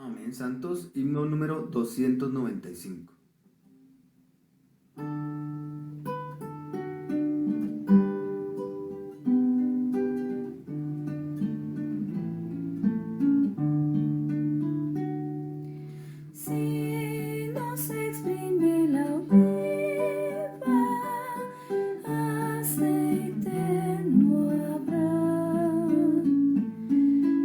Amén. Santos, himno número 295. Si no se exprime la oliva, aceite no habrá.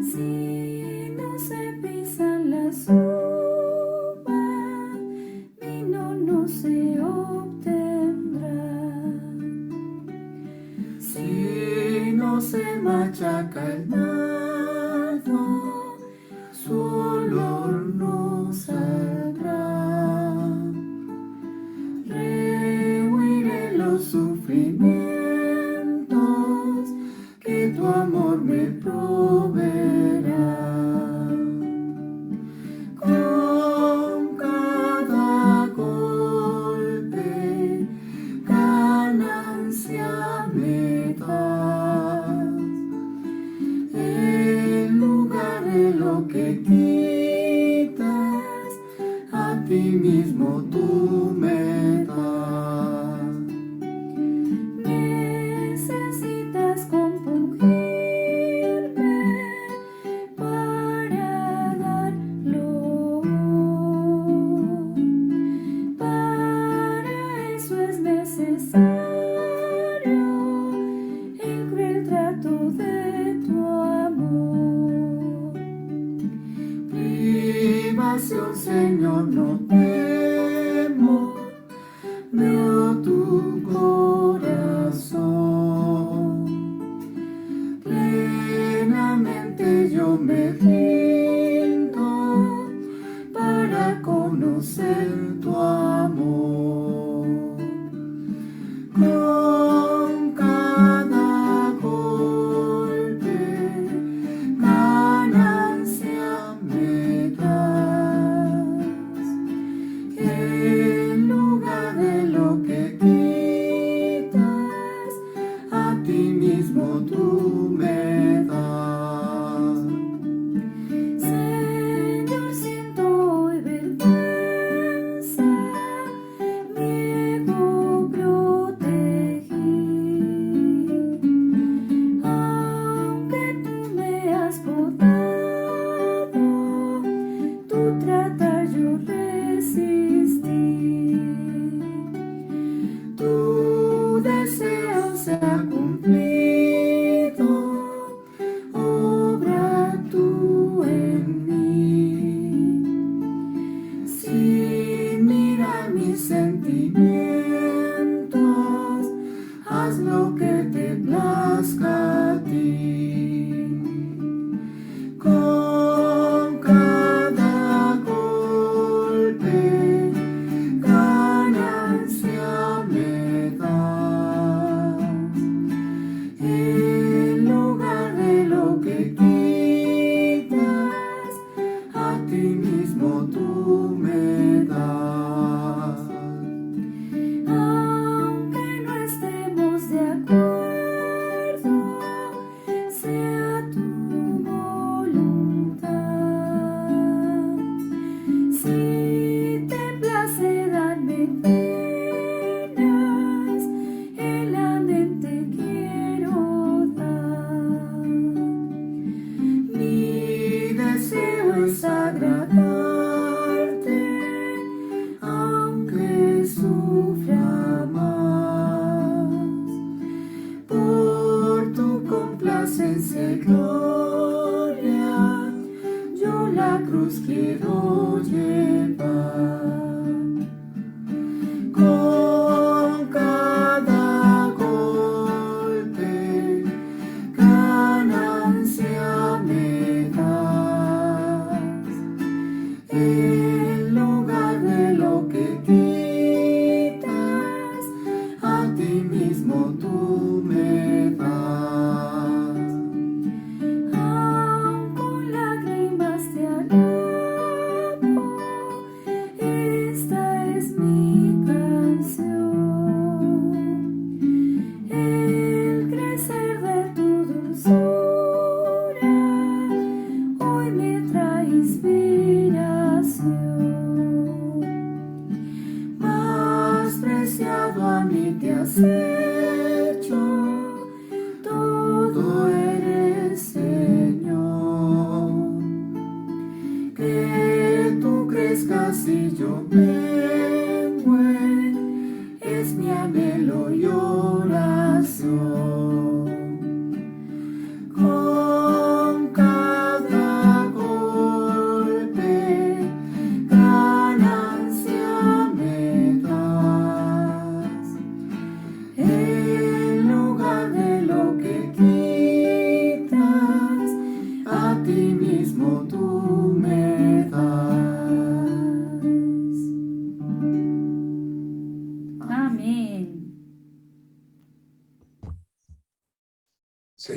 Si no se pisan las uvas, vino no se obtendrá. Si no se machaca el nardo, su olor no saldrá. Rehuiré los sufrimientos que tu amor me proveerá. Con cada golpe ganancia me das, en lugar de lo que quitas, a ti mismo tú me das. Necesitas compungirme para darlo. Para eso es necesario el cruel trato de tu amor. Privación, Señor, no temo, veo tu corazón. Plenamente yo me rindo para conocer tu amor. Con cada golpe ganancia me das, en lugar de lo que quitas, a ti mismo tú me das. Señor, siento hoy vergüenza, mi ego protegí, aunque tú me has podado, tu tratar yo resistí. Tu deseo se ha cumplido,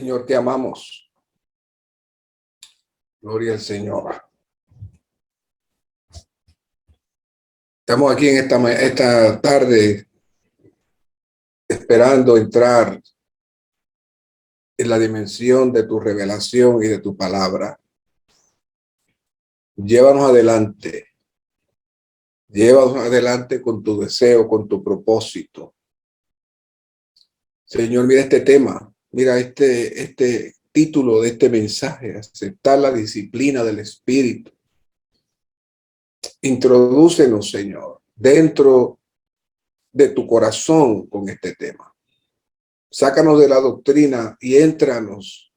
Señor, te amamos. Gloria al Señor. Estamos aquí en esta tarde esperando entrar en la dimensión de tu revelación y de tu palabra. Llévanos adelante. Llévanos adelante con tu deseo, con tu propósito. Señor, mira este tema. Mira este título de este mensaje. Aceptar la disciplina del Espíritu. Introdúcenos, Señor, dentro de tu corazón con este tema. Sácanos de la doctrina y éntranos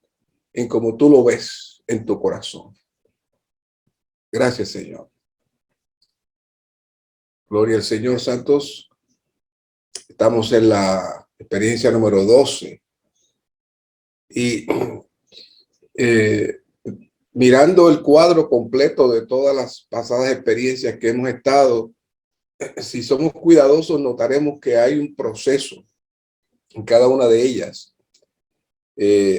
en como tú lo ves en tu corazón. Gracias, Señor. Gloria al Señor, santos. Estamos en la experiencia número 12. Y mirando el cuadro completo de todas las pasadas experiencias que hemos estado, si somos cuidadosos, notaremos que hay un proceso en cada una de ellas,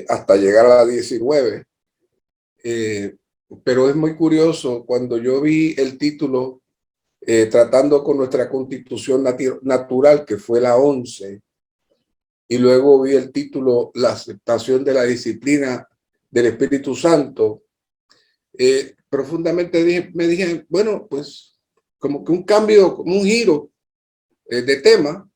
hasta llegar a la 19. Pero es muy curioso, cuando yo vi el título, tratando con nuestra constitución natural, que fue la 11, y luego vi el título, la aceptación de la disciplina del Espíritu Santo, profundamente me dije, bueno, pues como que un cambio, como un giro de tema,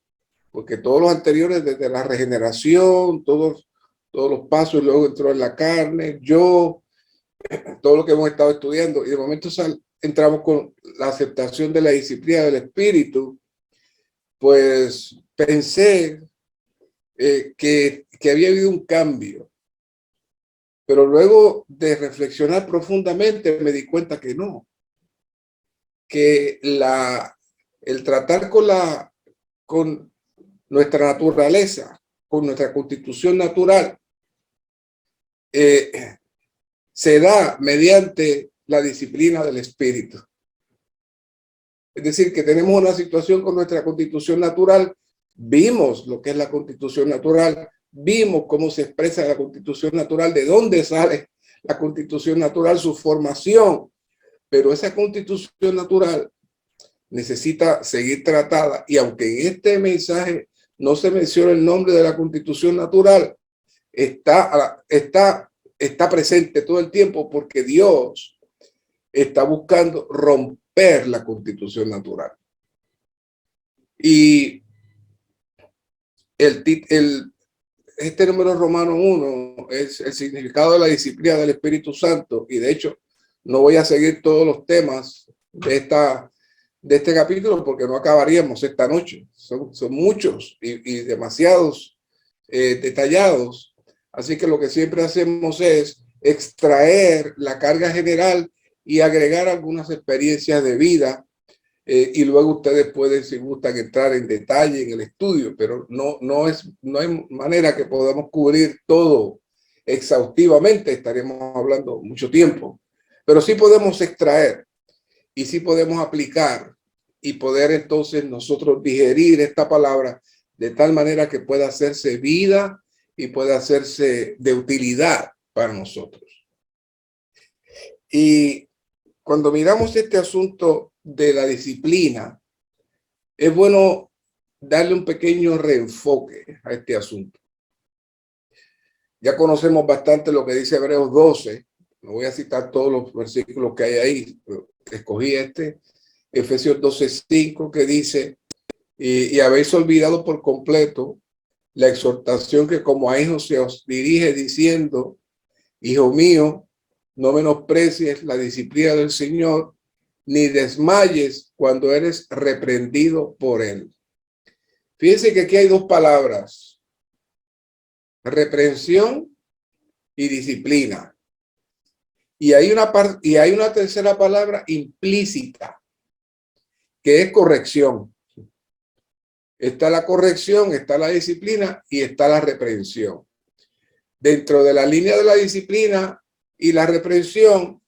porque todos los anteriores, desde la regeneración, todos los pasos, y luego entró en la carne, todo lo que hemos estado estudiando, y de momento entramos con la aceptación de la disciplina del Espíritu. Pues pensé que había habido un cambio, pero luego de reflexionar profundamente me di cuenta que no, que el tratar con nuestra naturaleza, con nuestra constitución natural, se da mediante la disciplina del Espíritu. Es decir, que tenemos una situación con nuestra constitución natural, vimos lo que es la constitución natural, vimos cómo se expresa la constitución natural, de dónde sale la constitución natural, su formación, pero esa constitución natural necesita seguir tratada, y aunque en este mensaje no se menciona el nombre de la constitución natural, está presente todo el tiempo, porque Dios está buscando romper la constitución natural. Y este número romano 1 es el significado de la disciplina del Espíritu Santo, y de hecho no voy a seguir todos los temas de este capítulo porque no acabaríamos esta noche. Son muchos y demasiados detallados. Así que lo que siempre hacemos es extraer la carga general y agregar algunas experiencias de vida, y luego ustedes pueden, si gustan, entrar en detalle en el estudio, pero no hay manera que podamos cubrir todo exhaustivamente. Estaremos hablando mucho tiempo, pero sí podemos extraer y sí podemos aplicar y poder entonces nosotros digerir esta palabra de tal manera que pueda hacerse vida y pueda hacerse de utilidad para nosotros. Y cuando miramos este asunto de la disciplina, es bueno darle un pequeño reenfoque a este asunto. Ya conocemos bastante lo que dice Hebreos 12. No voy a citar todos los versículos que hay ahí, pero escogí Efesios 12:5, que dice, y habéis olvidado por completo la exhortación que como a hijos se os dirige, diciendo, hijo mío, no menosprecies la disciplina del Señor, ni desmayes cuando eres reprendido por él. Fíjense que aquí hay dos palabras: reprensión y disciplina. Y hay una tercera palabra implícita, que es corrección. Está la corrección, está la disciplina y está la reprensión. Dentro de la línea de la disciplina y la reprensión,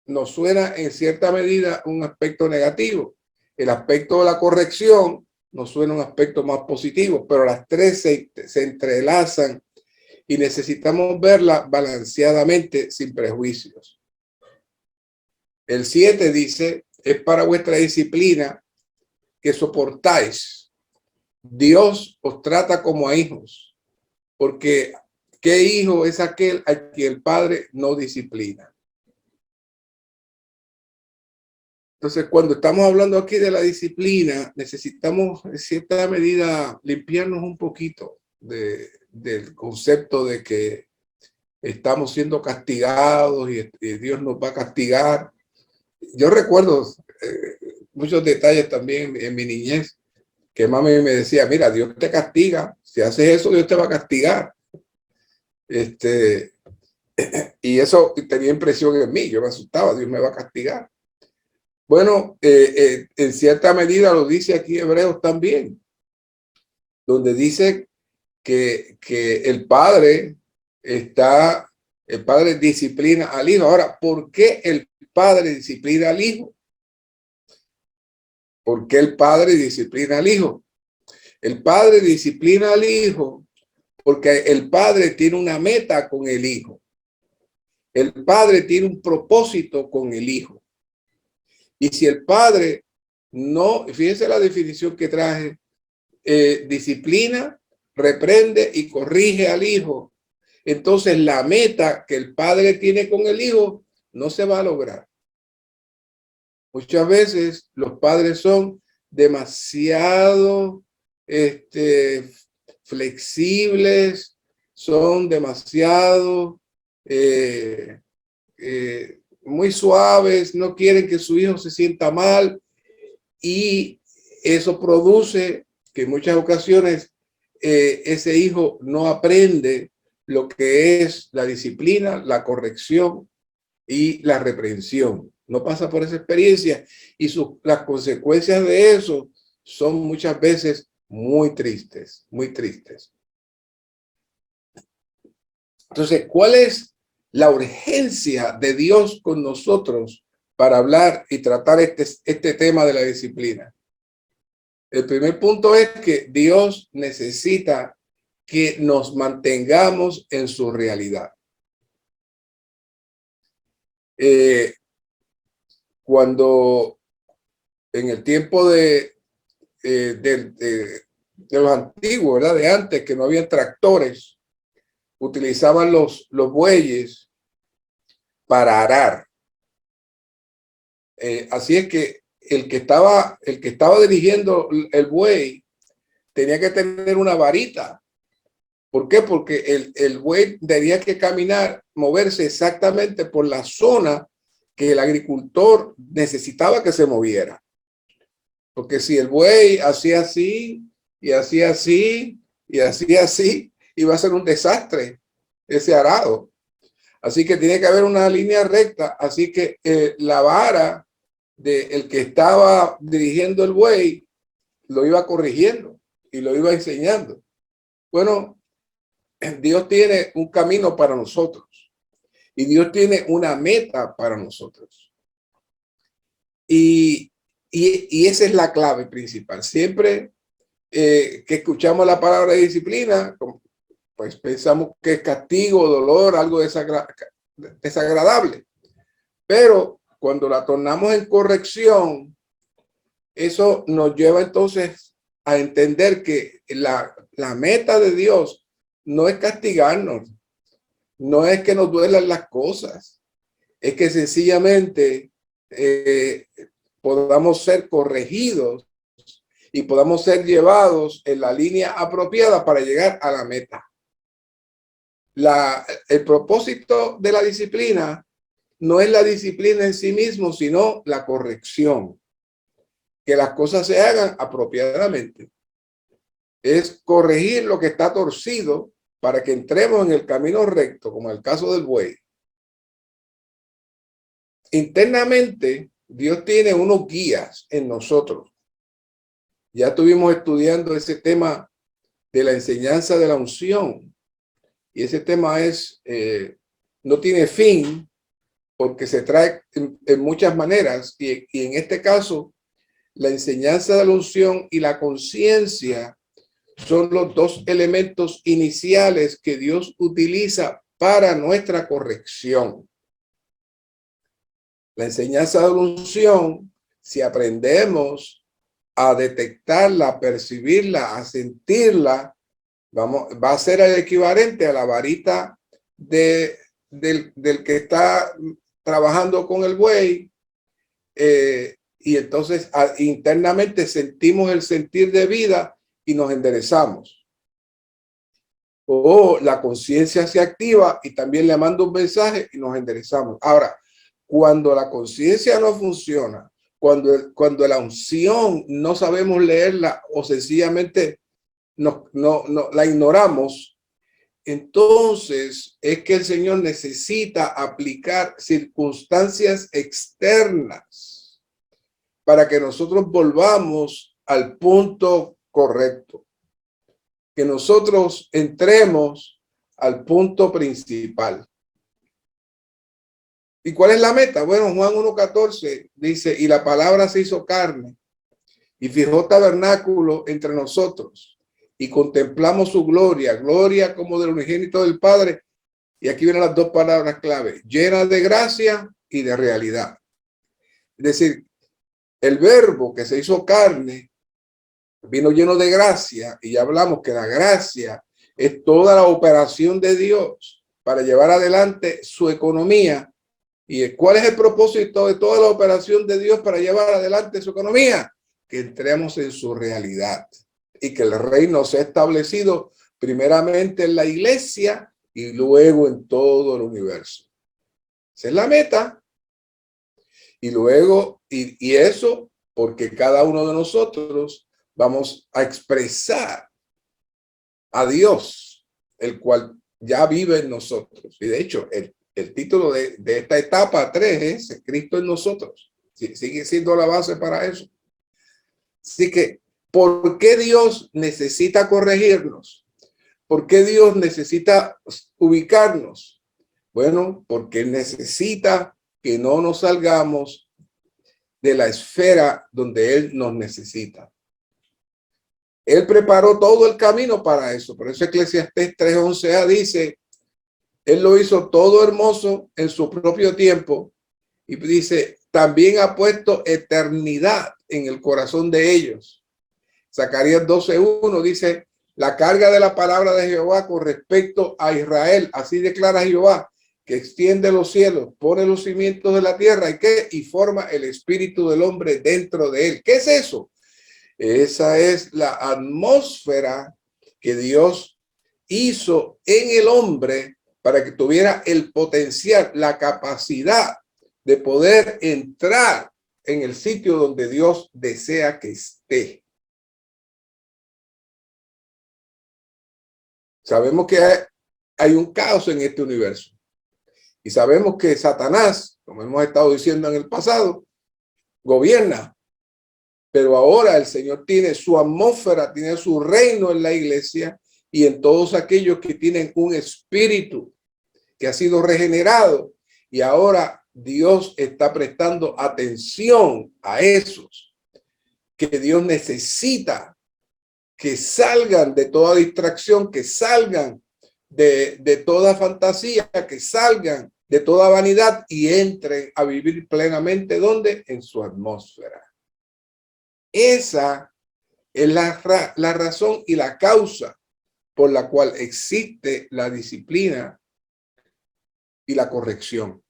nos suena en cierta medida un aspecto negativo. El aspecto de la corrección nos suena un aspecto más positivo, pero las tres se entrelazan y necesitamos verla balanceadamente sin prejuicios. El 7 dice, es para vuestra disciplina que soportáis. Dios os trata como a hijos, porque ¿qué hijo es aquel a quien el padre no disciplina? Entonces, cuando estamos hablando aquí de la disciplina, necesitamos en cierta medida limpiarnos un poquito del concepto de que estamos siendo castigados y Dios nos va a castigar. Yo recuerdo muchos detalles también en mi niñez, que mami me decía, mira, Dios te castiga, si haces eso, Dios te va a castigar. Y eso tenía impresión en mí, yo me asustaba, Dios me va a castigar. Bueno, en cierta medida lo dice aquí Hebreos también, donde dice que el padre disciplina al hijo. Ahora, ¿por qué el padre disciplina al hijo? ¿Por qué el padre disciplina al hijo? El padre disciplina al hijo porque el padre tiene una meta con el hijo. El padre tiene un propósito con el hijo. Y si el padre no, fíjense la definición que traje, disciplina, reprende y corrige al hijo, entonces la meta que el padre tiene con el hijo no se va a lograr. Muchas veces los padres son demasiado flexibles, son demasiado muy suaves, no quieren que su hijo se sienta mal, y eso produce que en muchas ocasiones ese hijo no aprende lo que es la disciplina, la corrección y la reprensión. No pasa por esa experiencia y las consecuencias de eso son muchas veces muy tristes, muy tristes. Entonces, ¿cuál es la urgencia de Dios con nosotros para hablar y tratar este tema de la disciplina? El primer punto es que Dios necesita que nos mantengamos en su realidad. Cuando en el tiempo de los antiguos, ¿verdad? De antes, que no había tractores, utilizaban los bueyes para arar. Así es que el que estaba dirigiendo el buey tenía que tener una varita. ¿Por qué? Porque el buey tenía que caminar, moverse exactamente por la zona que el agricultor necesitaba que se moviera. Porque si el buey hacía así y hacía así y hacía así, iba a ser un desastre ese arado. Así que tiene que haber una línea recta. Así que la vara del que estaba dirigiendo el buey lo iba corrigiendo y lo iba enseñando. Bueno, Dios tiene un camino para nosotros y Dios tiene una meta para nosotros. Y esa es la clave principal. Siempre que escuchamos la palabra disciplina, pues pensamos que es castigo, dolor, algo desagradable. Pero cuando la tornamos en corrección, eso nos lleva entonces a entender que la meta de Dios no es castigarnos, no es que nos duelan las cosas, es que sencillamente podamos ser corregidos y podamos ser llevados en la línea apropiada para llegar a la meta. El propósito de la disciplina no es la disciplina en sí mismo, sino la corrección. Que las cosas se hagan apropiadamente. Es corregir lo que está torcido para que entremos en el camino recto, como el caso del buey. Internamente, Dios tiene unos guías en nosotros. Ya estuvimos estudiando ese tema de la enseñanza de la unción. Y ese tema no tiene fin porque se trae en muchas maneras. Y en este caso, la enseñanza de la unción y la conciencia son los dos elementos iniciales que Dios utiliza para nuestra corrección. La enseñanza de la unción, si aprendemos a detectarla, a percibirla, a sentirla, va a ser el equivalente a la varita del que está trabajando con el buey, y entonces internamente sentimos el sentir de vida y nos enderezamos. O la conciencia se activa y también le manda un mensaje y nos enderezamos. Ahora, cuando la conciencia no funciona, cuando la unción no sabemos leerla o sencillamente no la ignoramos, entonces es que el Señor necesita aplicar circunstancias externas para que nosotros volvamos al punto correcto, que nosotros entremos al punto principal. ¿Y cuál es la meta? Bueno, Juan 1:14 dice, y la palabra se hizo carne y fijó tabernáculo entre nosotros y contemplamos su gloria, gloria como del unigénito del Padre. Y aquí vienen las dos palabras clave, llena de gracia y de realidad. Es decir, el verbo que se hizo carne vino lleno de gracia, y ya hablamos que la gracia es toda la operación de Dios para llevar adelante su economía. ¿Y cuál es el propósito de toda la operación de Dios para llevar adelante su economía? Que entremos en su realidad y que el reino sea establecido primeramente en la iglesia y luego en todo el universo. Esa es la meta. Y luego, y eso porque cada uno de nosotros vamos a expresar a Dios, el cual ya vive en nosotros. Y de hecho, el título de esta etapa 3 es Cristo en nosotros. Sigue siendo la base para eso. Así que, ¿por qué Dios necesita corregirnos? ¿Por qué Dios necesita ubicarnos? Bueno, porque necesita que no nos salgamos de la esfera donde Él nos necesita. Él preparó todo el camino para eso. Por eso Eclesiastés 3:11a dice, Él lo hizo todo hermoso en su propio tiempo. Y dice, también ha puesto eternidad en el corazón de ellos. Zacarías 12:1 dice, la carga de la palabra de Jehová con respecto a Israel. Así declara Jehová, que extiende los cielos, pone los cimientos de la tierra y forma el espíritu del hombre dentro de él. ¿Qué es eso? Esa es la atmósfera que Dios hizo en el hombre para que tuviera el potencial, la capacidad de poder entrar en el sitio donde Dios desea que esté. Sabemos que hay un caos en este universo. Y sabemos que Satanás, como hemos estado diciendo en el pasado, gobierna. Pero ahora el Señor tiene su atmósfera, tiene su reino en la iglesia y en todos aquellos que tienen un espíritu que ha sido regenerado. Y ahora Dios está prestando atención a esos que Dios necesita que salgan de toda distracción, que salgan de toda fantasía, que salgan de toda vanidad y entren a vivir plenamente, ¿dónde? En su atmósfera. Esa es la razón y la causa por la cual existe la disciplina y la corrección.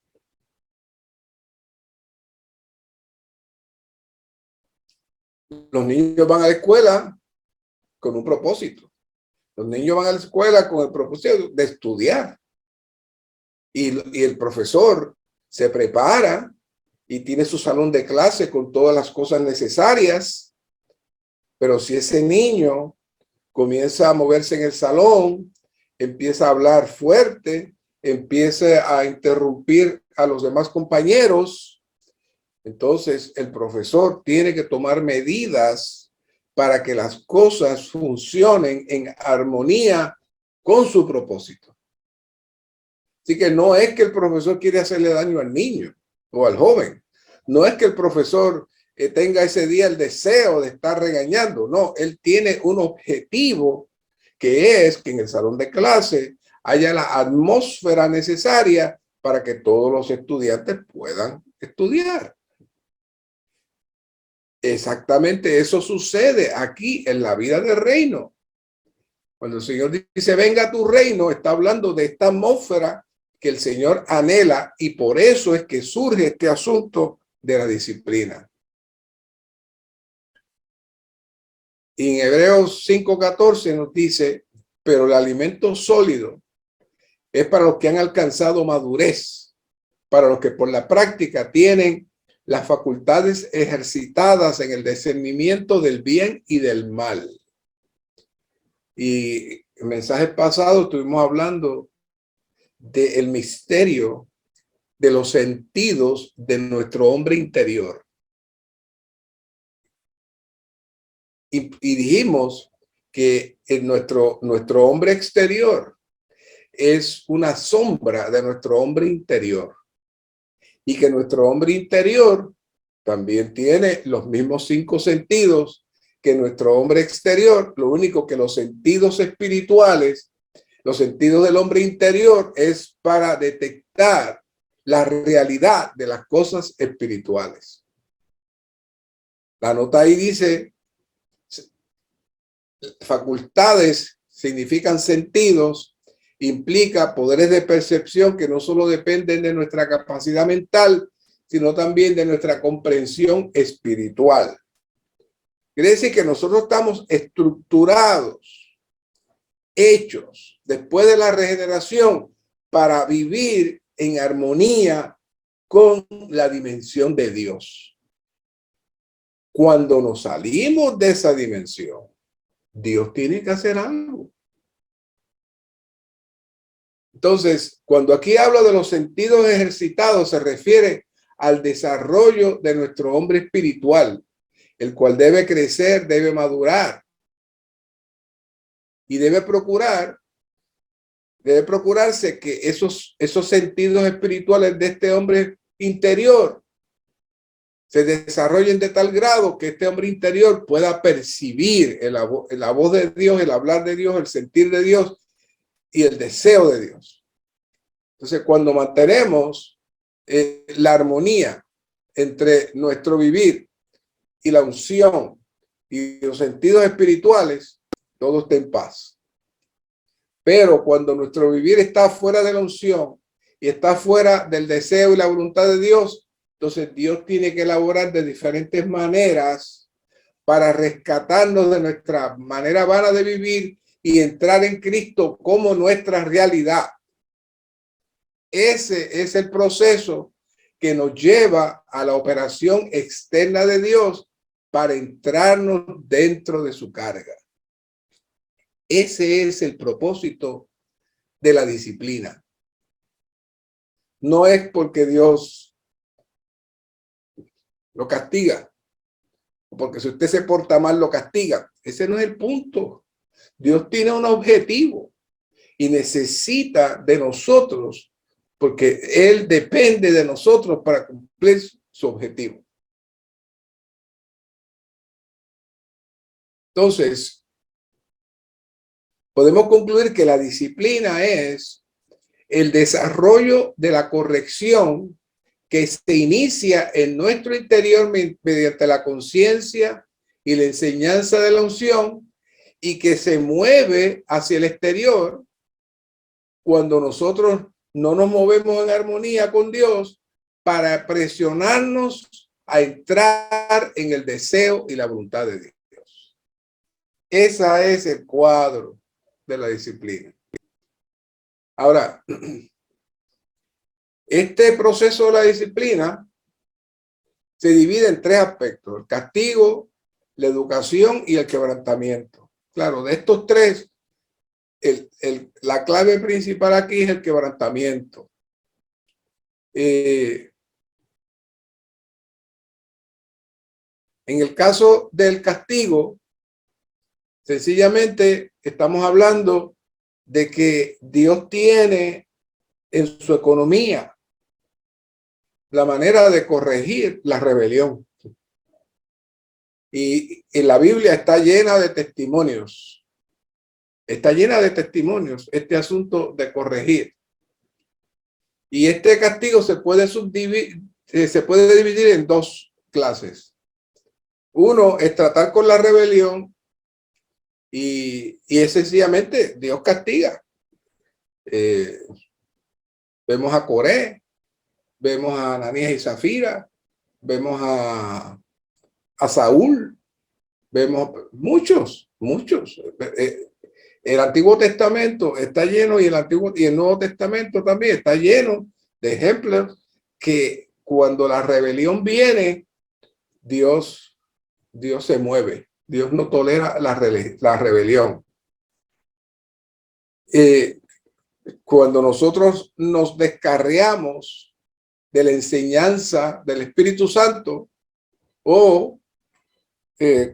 Los niños van a la escuela con un propósito. Los niños van a la escuela con el propósito de estudiar. Y el profesor se prepara y tiene su salón de clase con todas las cosas necesarias. Pero si ese niño comienza a moverse en el salón, empieza a hablar fuerte, empieza a interrumpir a los demás compañeros, entonces el profesor tiene que tomar medidas para que las cosas funcionen en armonía con su propósito. Así que no es que el profesor quiere hacerle daño al niño o al joven. No es que el profesor tenga ese día el deseo de estar regañando. No, él tiene un objetivo, que es que en el salón de clase haya la atmósfera necesaria para que todos los estudiantes puedan estudiar. Exactamente eso sucede aquí en la vida del reino. Cuando el Señor dice, venga a tu reino, está hablando de esta atmósfera que el Señor anhela, y por eso es que surge este asunto de la disciplina. Y en Hebreos 5:14 nos dice, pero el alimento sólido es para los que han alcanzado madurez, para los que por la práctica tienen las facultades ejercitadas en el discernimiento del bien y del mal. Y en mensajes pasados estuvimos hablando del misterio de los sentidos de nuestro hombre interior. Y dijimos que en nuestro hombre exterior es una sombra de nuestro hombre interior. Y que nuestro hombre interior también tiene los mismos 5 sentidos que nuestro hombre exterior. Lo único que los sentidos espirituales, los sentidos del hombre interior, es para detectar la realidad de las cosas espirituales. La nota ahí dice, facultades significan sentidos, implica poderes de percepción que no solo dependen de nuestra capacidad mental, sino también de nuestra comprensión espiritual. Quiere decir que nosotros estamos estructurados, hechos, después de la regeneración, para vivir en armonía con la dimensión de Dios. Cuando nos salimos de esa dimensión, Dios tiene que hacer algo. Entonces, cuando aquí habla de los sentidos ejercitados, se refiere al desarrollo de nuestro hombre espiritual, el cual debe crecer, debe madurar y debe procurarse que esos sentidos espirituales de este hombre interior se desarrollen de tal grado que este hombre interior pueda percibir la voz de Dios, el hablar de Dios, el sentir de Dios y el deseo de Dios. Entonces, cuando mantenemos la armonía entre nuestro vivir y la unción y los sentidos espirituales, todo está en paz. Pero cuando nuestro vivir está fuera de la unción y está fuera del deseo y la voluntad de Dios, entonces Dios tiene que elaborar de diferentes maneras para rescatarnos de nuestra manera vana de vivir y entrar en Cristo como nuestra realidad. Ese es el proceso que nos lleva a la operación externa de Dios para entrarnos dentro de su carga. Ese es el propósito de la disciplina. No es porque Dios lo castiga, porque si usted se porta mal lo castiga. Ese no es el punto. Dios tiene un objetivo y necesita de nosotros, porque Él depende de nosotros para cumplir su objetivo. Entonces, podemos concluir que la disciplina es el desarrollo de la corrección que se inicia en nuestro interior mediante la conciencia y la enseñanza de la unción, y que se mueve hacia el exterior cuando nosotros no nos movemos en armonía con Dios para presionarnos a entrar en el deseo y la voluntad de Dios. Ese es el cuadro de la disciplina. Ahora, este proceso de la disciplina se divide en 3 aspectos: el castigo, la educación y el quebrantamiento. Claro, de estos 3, la clave principal aquí es el quebrantamiento. En el caso del castigo, sencillamente estamos hablando de que Dios tiene en su economía la manera de corregir la rebelión. Y en la Biblia está llena de testimonios. Está llena de testimonios este asunto de corregir. Y este castigo se puede dividir en dos clases. Uno es tratar con la rebelión y es sencillamente Dios castiga. Vemos a Coré, vemos a Ananías y Zafira, vemos a Saúl, vemos muchos. El Antiguo Testamento está lleno y el Nuevo Testamento también está lleno de ejemplos que cuando la rebelión viene, Dios se mueve. Dios no tolera la rebelión. Cuando nosotros nos descarriamos de la enseñanza del Espíritu Santo o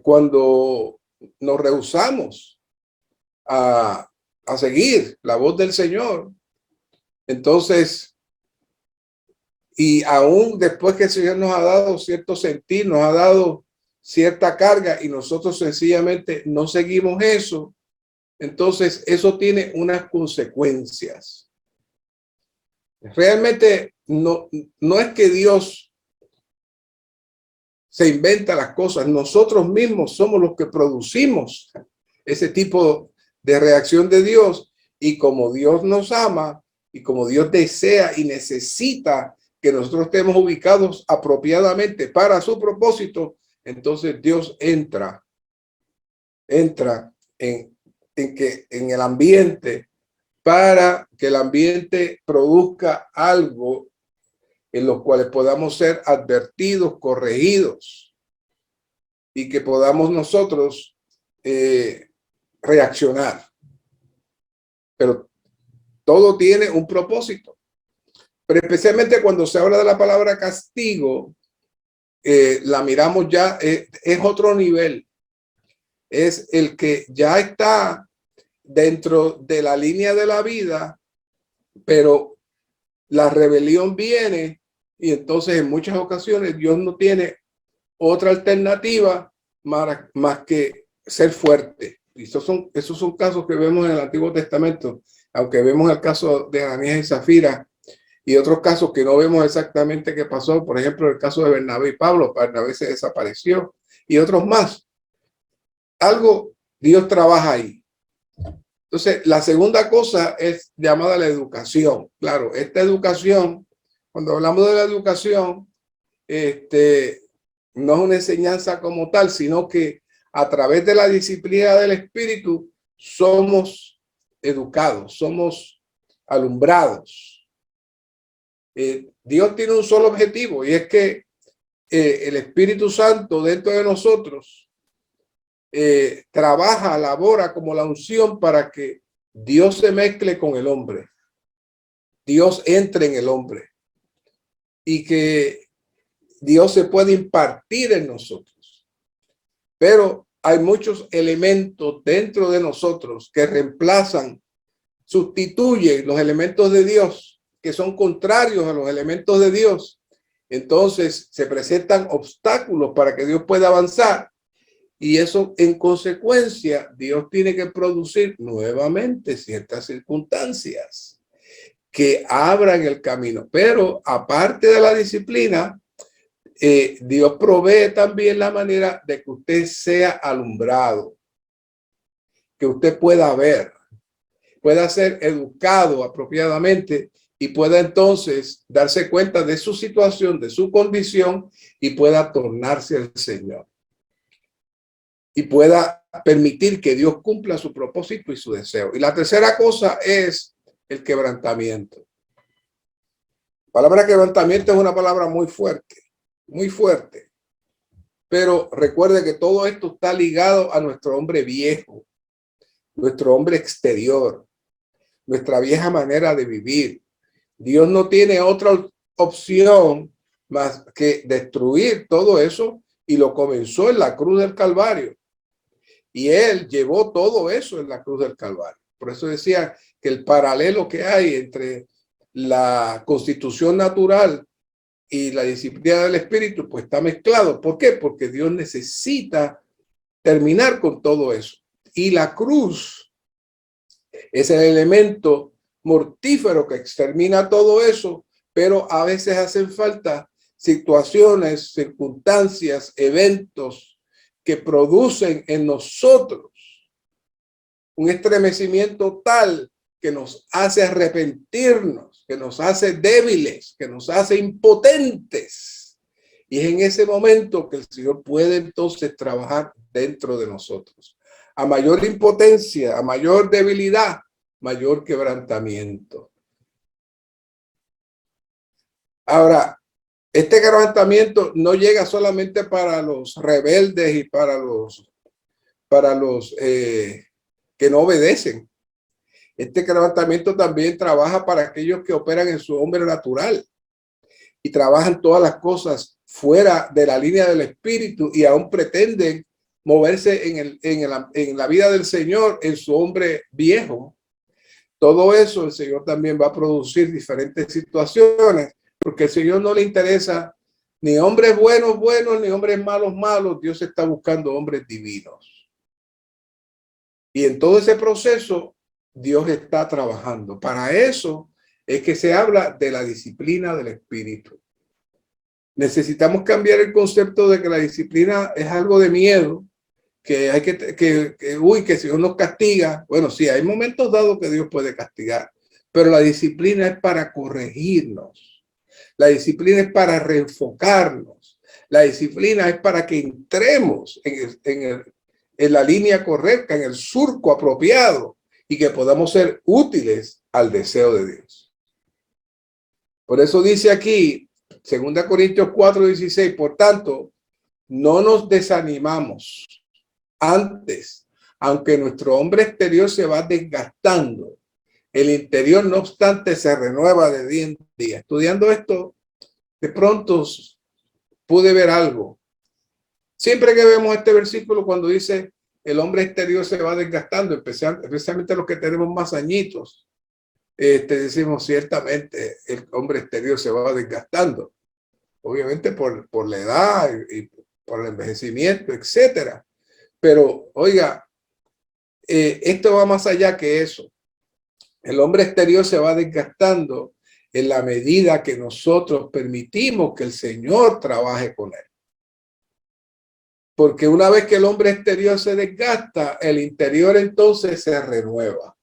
cuando nos rehusamos a seguir la voz del Señor, entonces, y aún después que el Señor nos ha dado cierto sentir, nos ha dado cierta carga y nosotros sencillamente no seguimos eso, entonces eso tiene unas consecuencias. Realmente no es que Dios se inventa las cosas, nosotros mismos somos los que producimos ese tipo de reacción de Dios, y como Dios nos ama y como Dios desea y necesita que nosotros estemos ubicados apropiadamente para su propósito, entonces Dios entra en el ambiente para que el ambiente produzca algo en los cuales podamos ser advertidos, corregidos y que podamos nosotros reaccionar. Pero todo tiene un propósito. Pero especialmente cuando se habla de la palabra castigo, la miramos ya, es otro nivel. Es el que ya está dentro de la línea de la vida, pero la rebelión viene y entonces en muchas ocasiones Dios no tiene otra alternativa más que ser fuerte. Y esos son casos que vemos en el Antiguo Testamento, aunque vemos el caso de Ananías y Zafira y otros casos que no vemos exactamente qué pasó. Por ejemplo, el caso de Bernabé y Pablo. Bernabé se desapareció y otros más. Algo Dios trabaja ahí. Entonces, la segunda cosa es llamada la educación. Claro, esta educación, cuando hablamos de la educación, no es una enseñanza como tal, sino que a través de la disciplina del Espíritu somos educados, somos alumbrados. Dios tiene un solo objetivo y es que el Espíritu Santo dentro de nosotros trabaja, labora como la unción para que Dios se mezcle con el hombre, Dios entre en el hombre y que Dios se puede impartir en nosotros. Pero hay muchos elementos dentro de nosotros que reemplazan, sustituyen los elementos de Dios, que son contrarios a los elementos de Dios. Entonces se presentan obstáculos para que Dios pueda avanzar. Y eso, en consecuencia, Dios tiene que producir nuevamente ciertas circunstancias que abran el camino. Pero aparte de la disciplina, Dios provee también la manera de que usted sea alumbrado, que usted pueda ver, pueda ser educado apropiadamente y pueda entonces darse cuenta de su situación, de su condición y pueda tornarse al Señor. Y pueda permitir que Dios cumpla su propósito y su deseo. Y la tercera cosa es el quebrantamiento. La palabra quebrantamiento es una palabra muy fuerte, muy fuerte. Pero recuerde que todo esto está ligado a nuestro hombre viejo, nuestro hombre exterior, nuestra vieja manera de vivir. Dios no tiene otra opción más que destruir todo eso y lo comenzó en la cruz del Calvario. Y él llevó todo eso en la cruz del Calvario. Por eso decía que el paralelo que hay entre la constitución natural y la disciplina del espíritu pues está mezclado. ¿Por qué? Porque Dios necesita terminar con todo eso. Y la cruz es el elemento mortífero que extermina todo eso, pero a veces hacen falta situaciones, circunstancias, eventos que producen en nosotros un estremecimiento tal que nos hace arrepentirnos, que nos hace débiles, que nos hace impotentes. Y es en ese momento que el Señor puede entonces trabajar dentro de nosotros. A mayor impotencia, a mayor debilidad, mayor quebrantamiento. Ahora, este quebrantamiento no llega solamente para los rebeldes y para los que no obedecen. Este quebrantamiento también trabaja para aquellos que operan en su hombre natural y trabajan todas las cosas fuera de la línea del espíritu y aún pretenden moverse en la vida del Señor en su hombre viejo. Todo eso el Señor también va a producir diferentes situaciones, porque al Señor no le interesa ni hombres buenos, ni hombres malos, malos. Dios está buscando hombres divinos. Y en todo ese proceso, Dios está trabajando. Para eso es que se habla de la disciplina del espíritu. Necesitamos cambiar el concepto de que la disciplina es algo de miedo, que hay que el Señor nos castiga. Bueno, sí, hay momentos dados que Dios puede castigar, pero la disciplina es para corregirnos. La disciplina es para reenfocarnos. La disciplina es para que entremos en la línea correcta, en el surco apropiado y que podamos ser útiles al deseo de Dios. Por eso dice aquí, 2 Corintios 4:16, por tanto, no nos desanimamos. Antes, aunque nuestro hombre exterior se va desgastando, el interior, no obstante, se renueva de día en día. Estudiando esto, de pronto pude ver algo. Siempre que vemos este versículo, cuando dice el hombre exterior se va desgastando, especialmente los que tenemos más añitos, decimos ciertamente el hombre exterior se va desgastando. Obviamente por la edad y por el envejecimiento, etcétera. Pero, oiga, esto va más allá que eso. El hombre exterior se va desgastando en la medida que nosotros permitimos que el Señor trabaje con él. Porque una vez que el hombre exterior se desgasta, el interior entonces se renueva.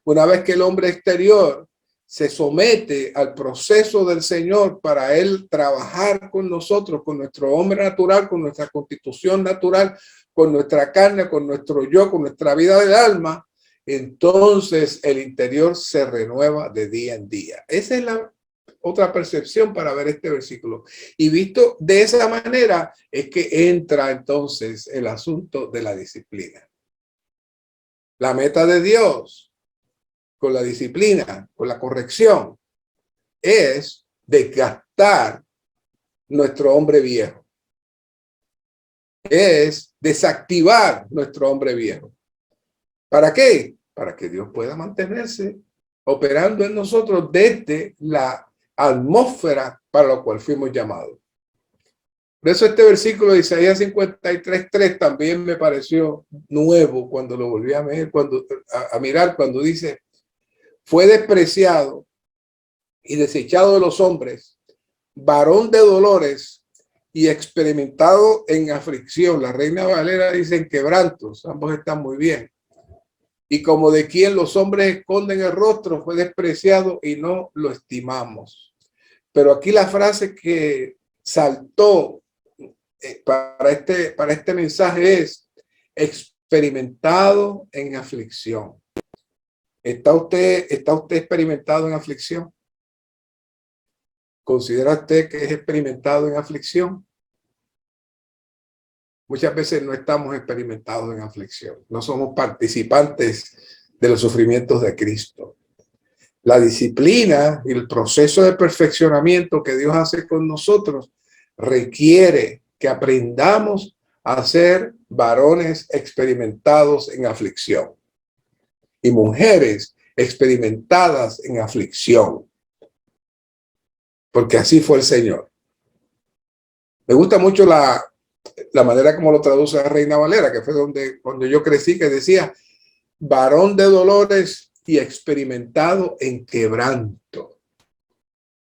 Una vez que el hombre exterior se somete al proceso del Señor para él trabajar con nosotros, con nuestro hombre natural, con nuestra constitución natural, con nuestra carne, con nuestro yo, con nuestra vida del alma, entonces el interior se renueva de día en día. Esa es la otra percepción para ver este versículo. Y visto de esa manera es que entra entonces el asunto de la disciplina. La meta de Dios con la disciplina, con la corrección, es desgastar nuestro hombre viejo. Es desactivar nuestro hombre viejo. ¿Para qué? Para que Dios pueda mantenerse operando en nosotros desde la atmósfera para la cual fuimos llamados. Por eso este versículo de Isaías 53:3 también me pareció nuevo cuando lo volví a mirar, cuando dice: fue despreciado y desechado de los hombres, varón de dolores y experimentado en aflicción. La Reina Valera dice en quebrantos, ambos están muy bien. Y como de quien los hombres esconden el rostro, fue despreciado y no lo estimamos. Pero aquí la frase que saltó para este mensaje es: experimentado en aflicción. ¿Está usted experimentado en aflicción? ¿Considera usted que es experimentado en aflicción? Muchas veces no estamos experimentados en aflicción. No somos participantes de los sufrimientos de Cristo. La disciplina y el proceso de perfeccionamiento que Dios hace con nosotros requiere que aprendamos a ser varones experimentados en aflicción y mujeres experimentadas en aflicción. Porque así fue el Señor. Me gusta mucho la manera como lo traduce la Reina Valera, que fue cuando yo crecí, que decía, varón de dolores y experimentado en quebranto.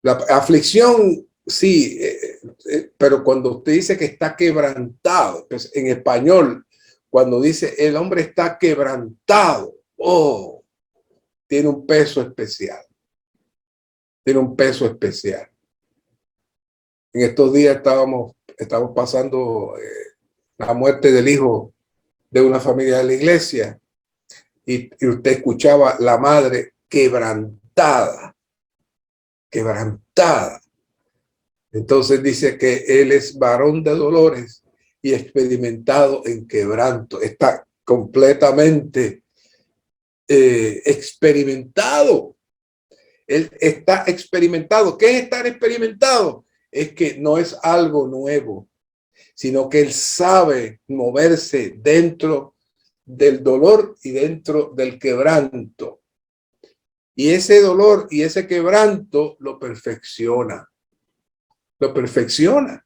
La aflicción, sí, pero cuando usted dice que está quebrantado, pues en español, cuando dice el hombre está quebrantado, oh, tiene un peso especial. Tiene un peso especial. En estos días estamos pasando la muerte del hijo de una familia de la iglesia y usted escuchaba la madre quebrantada. Entonces dice que él es varón de dolores y experimentado en quebranto. Está completamente experimentado. Él está experimentado. ¿Qué es estar experimentado? Es que no es algo nuevo, sino que él sabe moverse dentro del dolor y dentro del quebranto. Y ese dolor y ese quebranto lo perfecciona. Lo perfecciona.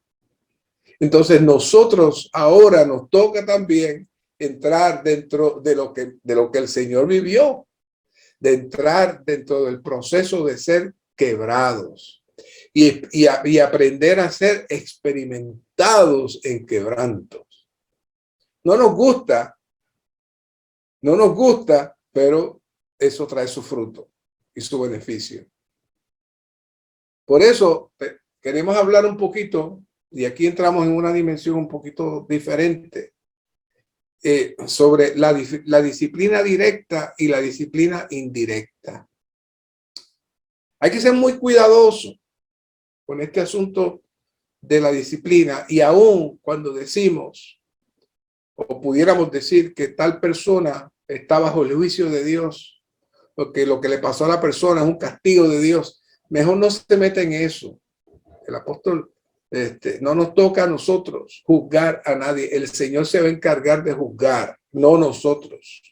Entonces nosotros ahora nos toca también entrar dentro de lo que el Señor vivió, de entrar dentro del proceso de ser quebrados y aprender a ser experimentados en quebrantos. No nos gusta, pero eso trae su fruto y su beneficio. Por eso queremos hablar un poquito, y aquí entramos en una dimensión un poquito diferente, sobre la disciplina directa y la disciplina indirecta. Hay que ser muy cuidadoso con este asunto de la disciplina, y aún cuando decimos o pudiéramos decir que tal persona está bajo el juicio de Dios, porque lo que le pasó a la persona es un castigo de Dios, mejor no se meta en eso. El apóstol, no nos toca a nosotros juzgar a nadie. El Señor se va a encargar de juzgar, no nosotros.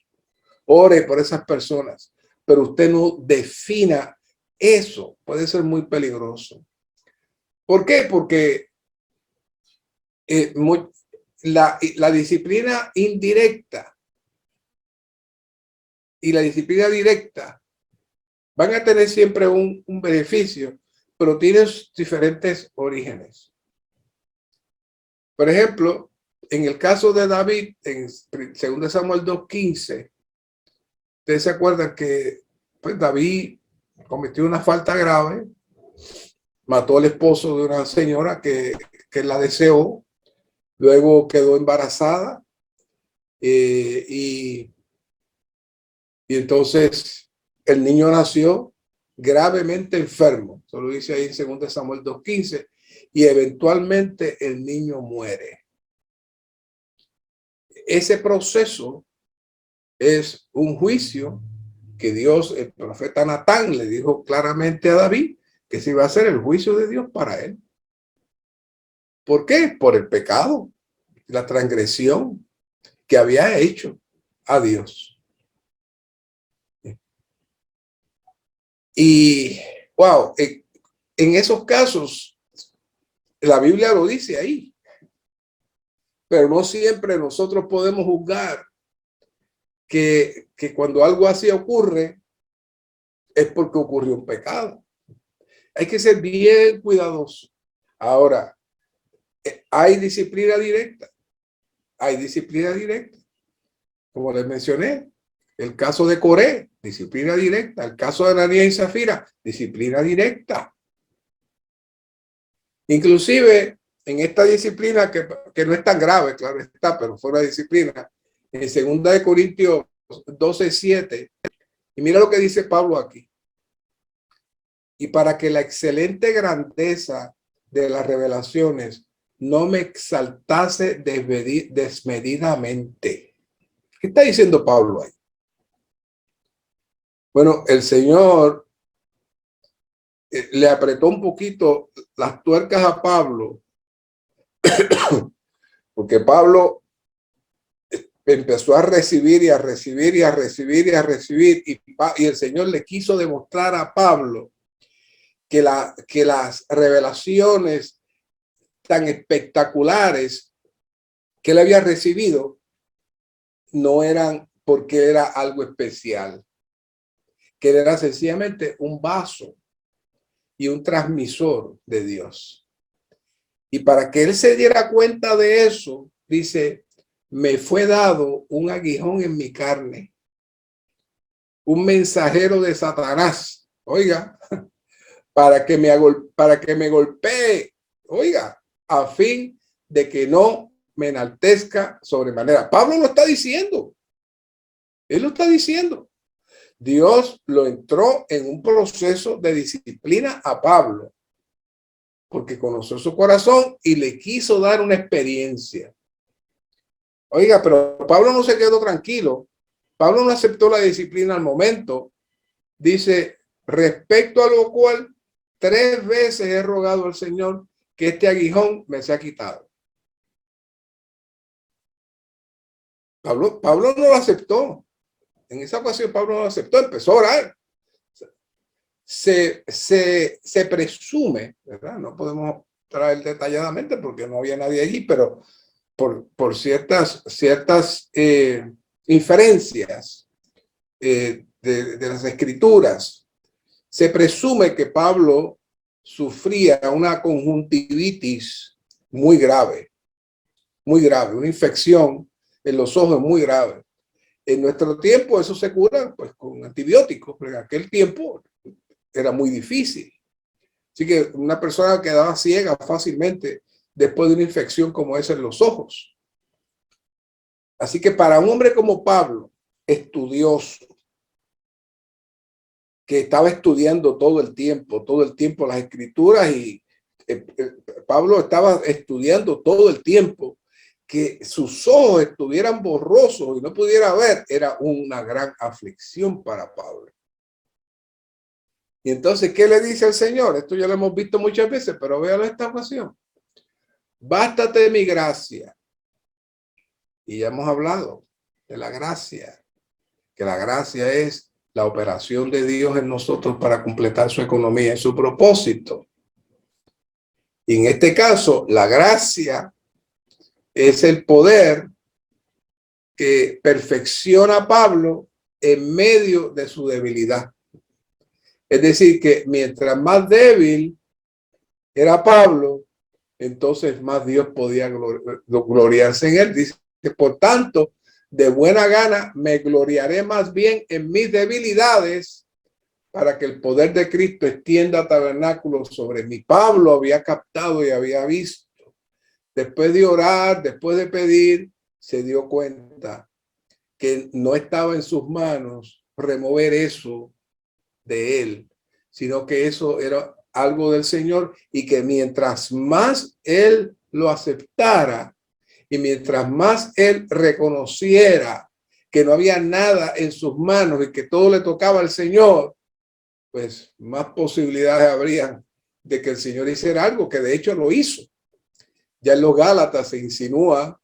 Ore por esas personas, pero usted no defina eso. Puede ser muy peligroso. ¿Por qué? Porque la disciplina indirecta y la disciplina directa van a tener siempre un beneficio, pero tienen diferentes orígenes. Por ejemplo, en el caso de David, en 2 Samuel 2:15, ustedes se acuerdan que pues, David cometió una falta grave, mató al esposo de una señora que la deseó, luego quedó embarazada y entonces el niño nació gravemente enfermo, eso lo dice ahí en 2 Samuel 2:15, y eventualmente el niño muere. Ese proceso es un juicio que Dios, el profeta Natán, le dijo claramente a David que se iba a hacer el juicio de Dios para él. ¿Por qué? Por el pecado, la transgresión que había hecho a Dios. Y, wow, en esos casos, la Biblia lo dice ahí, pero no siempre nosotros podemos juzgar que cuando algo así ocurre es porque ocurrió un pecado. Hay que ser bien cuidadoso. Ahora, hay disciplina directa. Hay disciplina directa. Como les mencioné, el caso de Coré, disciplina directa. El caso de Ananías y Zafira, disciplina directa. Inclusive, en esta disciplina que no es tan grave, claro está, pero fue una disciplina, en 2 Corintios 12:7, y mira lo que dice Pablo aquí. Y para que la excelente grandeza de las revelaciones no me exaltase desmedidamente. ¿Qué está diciendo Pablo ahí? Bueno, el Señor le apretó un poquito las tuercas a Pablo, porque Pablo empezó a recibir y a recibir y a recibir y a recibir, y el Señor le quiso demostrar a Pablo que las revelaciones tan espectaculares que él había recibido no eran porque era algo especial, que era sencillamente un vaso y un transmisor de Dios. Y para que él se diera cuenta de eso, dice, me fue dado un aguijón en mi carne, un mensajero de Satanás, oiga, para que me golpee, oiga, a fin de que no me enaltezca sobremanera. Pablo lo está diciendo. Él lo está diciendo. Dios lo entró en un proceso de disciplina a Pablo, porque conoció su corazón y le quiso dar una experiencia. Oiga, pero Pablo no se quedó tranquilo. Pablo no aceptó la disciplina al momento. Dice, respecto a lo cual 3 veces he rogado al Señor que este aguijón me sea quitado. Pablo no lo aceptó. En esa ocasión Pablo no lo aceptó, empezó a orar. Se presume, ¿verdad? No podemos traer detalladamente porque no había nadie allí, pero por ciertas inferencias de las escrituras, se presume que Pablo sufría una conjuntivitis muy grave, una infección en los ojos muy grave. En nuestro tiempo eso se cura pues con antibióticos, pero en aquel tiempo era muy difícil. Así que una persona quedaba ciega fácilmente después de una infección como esa en los ojos. Así que para un hombre como Pablo, estudioso, que estaba estudiando todo el tiempo las escrituras y Pablo estaba estudiando todo el tiempo, que sus ojos estuvieran borrosos y no pudiera ver, era una gran aflicción para Pablo. Y entonces, ¿qué le dice el Señor? Esto ya lo hemos visto muchas veces, pero véalo esta ocasión. Bástate de mi gracia. Y ya hemos hablado de la gracia, que la gracia es la operación de Dios en nosotros para completar su economía y su propósito. Y en este caso, la gracia es el poder que perfecciona a Pablo en medio de su debilidad. Es decir, que mientras más débil era Pablo, entonces más Dios podía gloriarse en él. Dice, por tanto, de buena gana me gloriaré más bien en mis debilidades para que el poder de Cristo extienda tabernáculo sobre mí. Pablo había captado y había visto. Después de orar, después de pedir, se dio cuenta que no estaba en sus manos remover eso de él, sino que eso era algo del Señor y que mientras más él lo aceptara y mientras más él reconociera que no había nada en sus manos y que todo le tocaba al Señor, pues más posibilidades habrían de que el Señor hiciera algo, que de hecho lo hizo. Ya en los Gálatas se insinúa,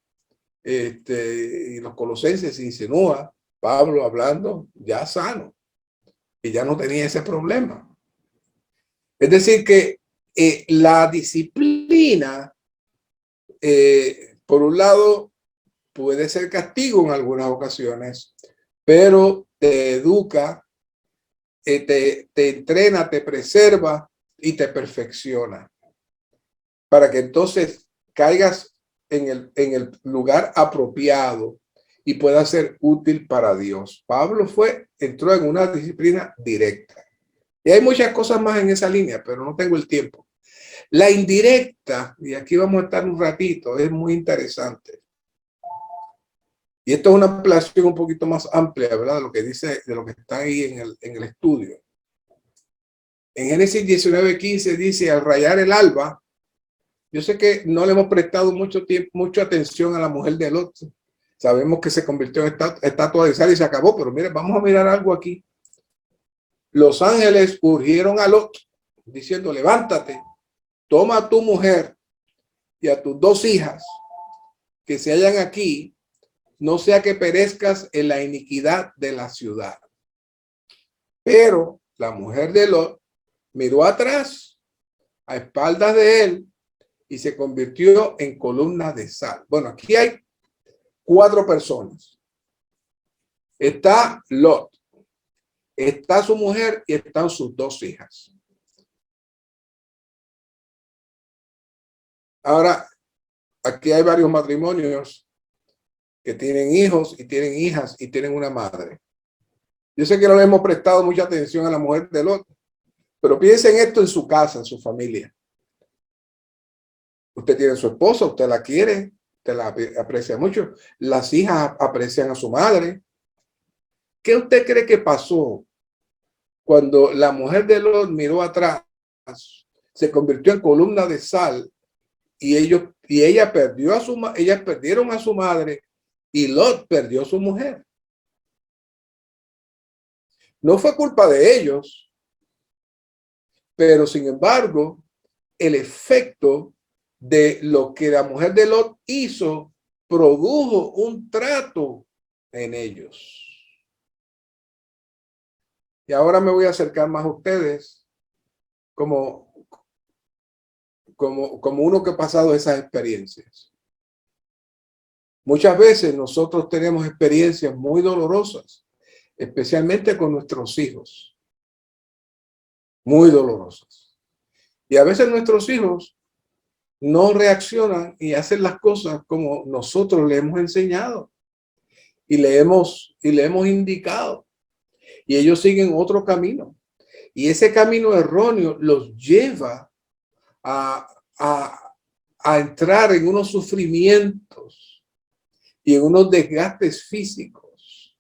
y los Colosenses se insinúa, Pablo hablando ya sano, y ya no tenía ese problema. Es decir que la disciplina, por un lado, puede ser castigo en algunas ocasiones, pero te educa, te entrena, te preserva y te perfecciona para que entonces caigas en el lugar apropiado y pueda ser útil para Dios. Pablo entró en una disciplina directa. Y hay muchas cosas más en esa línea, pero no tengo el tiempo. La indirecta, y aquí vamos a estar un ratito, es muy interesante. Y esto es una ampliación un poquito más amplia, ¿verdad? De lo que dice, de lo que está ahí en el estudio. En Génesis 19:15 dice, al rayar el alba, yo sé que no le hemos prestado mucha atención a la mujer de Lot. Sabemos que se convirtió en estatua de sal y se acabó, pero mire, vamos a mirar algo aquí. Los ángeles urgieron a Lot, diciendo, levántate, toma a tu mujer y a tus 2 hijas que se hallan aquí, no sea que perezcas en la iniquidad de la ciudad. Pero la mujer de Lot miró atrás, a espaldas de él, y se convirtió en columna de sal. Bueno, aquí hay 4 personas. Está Lot, está su mujer y están sus 2 hijas. Ahora, aquí hay varios matrimonios que tienen hijos y tienen hijas y tienen una madre. Yo sé que no le hemos prestado mucha atención a la mujer de Lot, pero piensen esto en su casa, en su familia. Usted tiene a su esposa, usted la quiere, usted la aprecia mucho. Las hijas aprecian a su madre. ¿Qué usted cree que pasó cuando la mujer de Lot miró atrás, se convirtió en columna de sal y ella ellas perdieron a su madre y Lot perdió a su mujer? No fue culpa de ellos, pero sin embargo, el efecto de lo que la mujer de Lot hizo produjo un trato en ellos. Y ahora me voy a acercar más a ustedes como uno que ha pasado esas experiencias. Muchas veces nosotros tenemos experiencias muy dolorosas, especialmente con nuestros hijos, muy dolorosas. Y a veces nuestros hijos no reaccionan y hacen las cosas como nosotros le hemos enseñado y le hemos indicado. Y ellos siguen otro camino. Y ese camino erróneo los lleva a entrar en unos sufrimientos y en unos desgastes físicos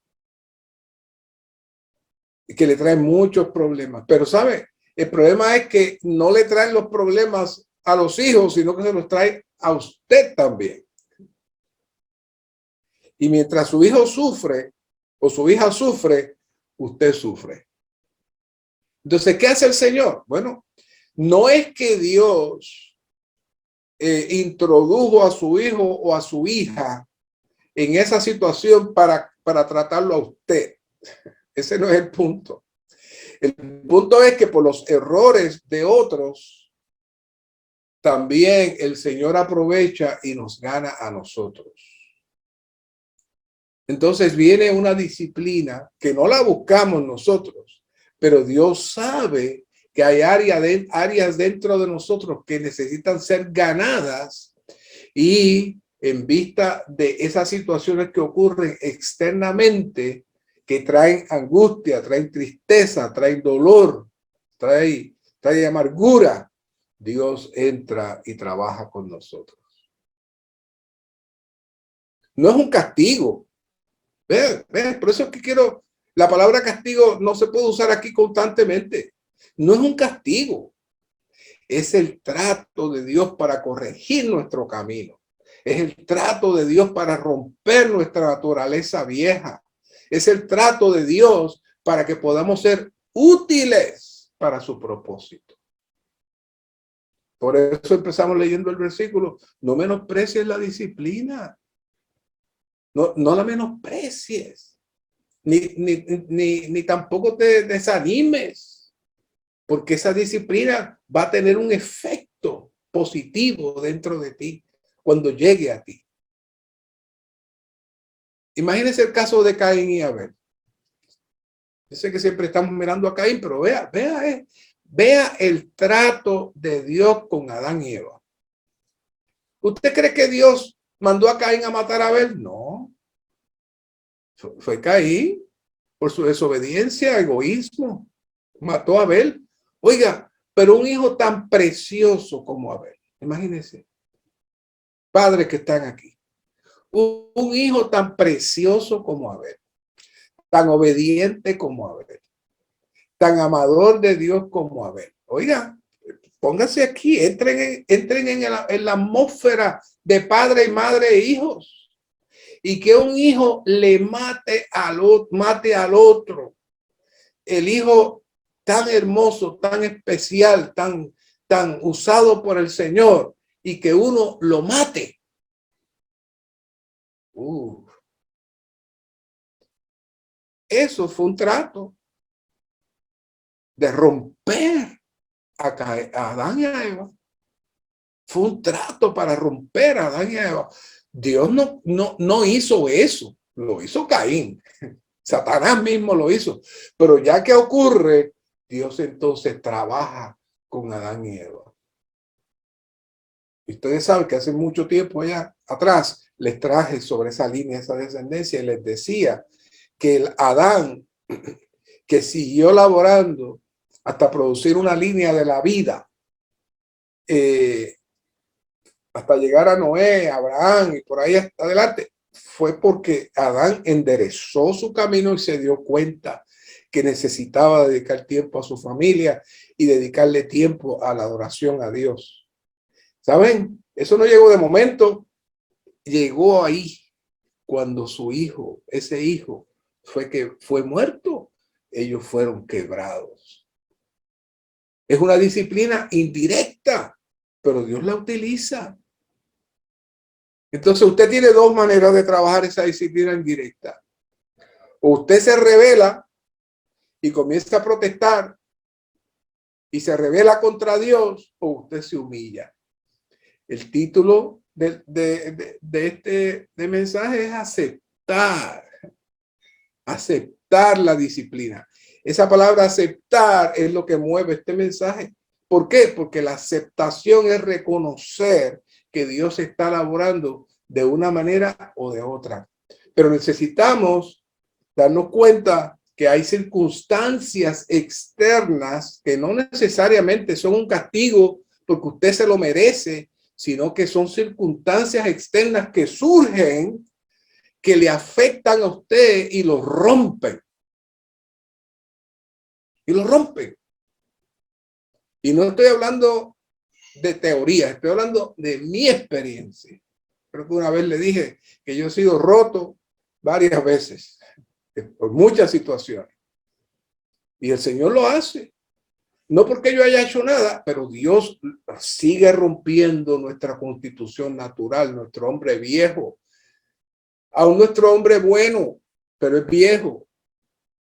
que le traen muchos problemas. Pero, ¿sabe? El problema es que no le traen los problemas a los hijos, sino que se los trae a usted también. Y mientras su hijo sufre o su hija sufre, usted sufre. Entonces, ¿qué hace el Señor? Bueno, no es que Dios introdujo a su hijo o a su hija en esa situación para tratarlo a usted. Ese no es el punto. El punto es que por los errores de otros, también el Señor aprovecha y nos gana a nosotros. Entonces viene una disciplina que no la buscamos nosotros, pero Dios sabe que hay áreas dentro de nosotros que necesitan ser ganadas, y en vista de esas situaciones que ocurren externamente, que traen angustia, traen tristeza, traen dolor, traen amargura, Dios entra y trabaja con nosotros. No es un castigo. Vean, por eso es que la palabra castigo no se puede usar aquí constantemente. No es un castigo. Es el trato de Dios para corregir nuestro camino. Es el trato de Dios para romper nuestra naturaleza vieja. Es el trato de Dios para que podamos ser útiles para su propósito. Por eso empezamos leyendo el versículo: no menosprecies la disciplina. No la menosprecies. Ni tampoco te desanimes, porque esa disciplina va a tener un efecto positivo dentro de ti cuando llegue a ti. Imagínense el caso de Caín y Abel. Yo sé que siempre estamos mirando a Caín, pero vea el trato de Dios con Adán y Eva. ¿Usted cree que Dios mandó a Caín a matar a Abel? No. Fue Caín, por su desobediencia, egoísmo, mató a Abel. Oiga, pero un hijo tan precioso como Abel, imagínense, padres que están aquí, un hijo tan precioso como Abel, tan obediente como Abel, tan amador de Dios como Abel. Oiga, pónganse aquí, entren en la atmósfera de padre y madre e hijos. Y que un hijo le mate al otro. El hijo tan hermoso, tan especial, tan usado por el Señor, y que uno lo mate. Eso fue un trato de romper a Adán y a Eva. Fue un trato para romper a Adán y a Eva. Dios no hizo eso, lo hizo Caín. Satanás mismo lo hizo. Pero ya que ocurre, Dios entonces trabaja con Adán y Eva. Y ustedes saben que hace mucho tiempo allá atrás les traje sobre esa línea, esa descendencia, y les decía que el Adán que siguió laborando hasta producir una línea de la vida, hasta llegar a Noé, Abraham y por ahí hasta adelante, fue porque Adán enderezó su camino y se dio cuenta que necesitaba dedicar tiempo a su familia y dedicarle tiempo a la adoración a Dios. ¿Saben? Eso no llegó de momento, llegó ahí cuando su hijo, ese hijo, fue muerto. Ellos fueron quebrados. Es una disciplina indirecta, pero Dios la utiliza. Entonces usted tiene dos maneras de trabajar esa disciplina indirecta. O usted se rebela y comienza a protestar y se rebela contra Dios, o usted se humilla. El título de este mensaje es aceptar la disciplina. Esa palabra aceptar es lo que mueve este mensaje. ¿Por qué? Porque la aceptación es reconocer que Dios está laborando de una manera o de otra. Pero necesitamos darnos cuenta que hay circunstancias externas que no necesariamente son un castigo porque usted se lo merece, sino que son circunstancias externas que surgen, que le afectan a usted y lo rompen. Y lo rompen. Y no estoy hablando de teoría, estoy hablando de mi experiencia. Creo que una vez le dije que yo he sido roto varias veces, por muchas situaciones. Y el Señor lo hace. No porque yo haya hecho nada, pero Dios sigue rompiendo nuestra constitución natural, nuestro hombre viejo. Aún nuestro hombre bueno, pero es viejo.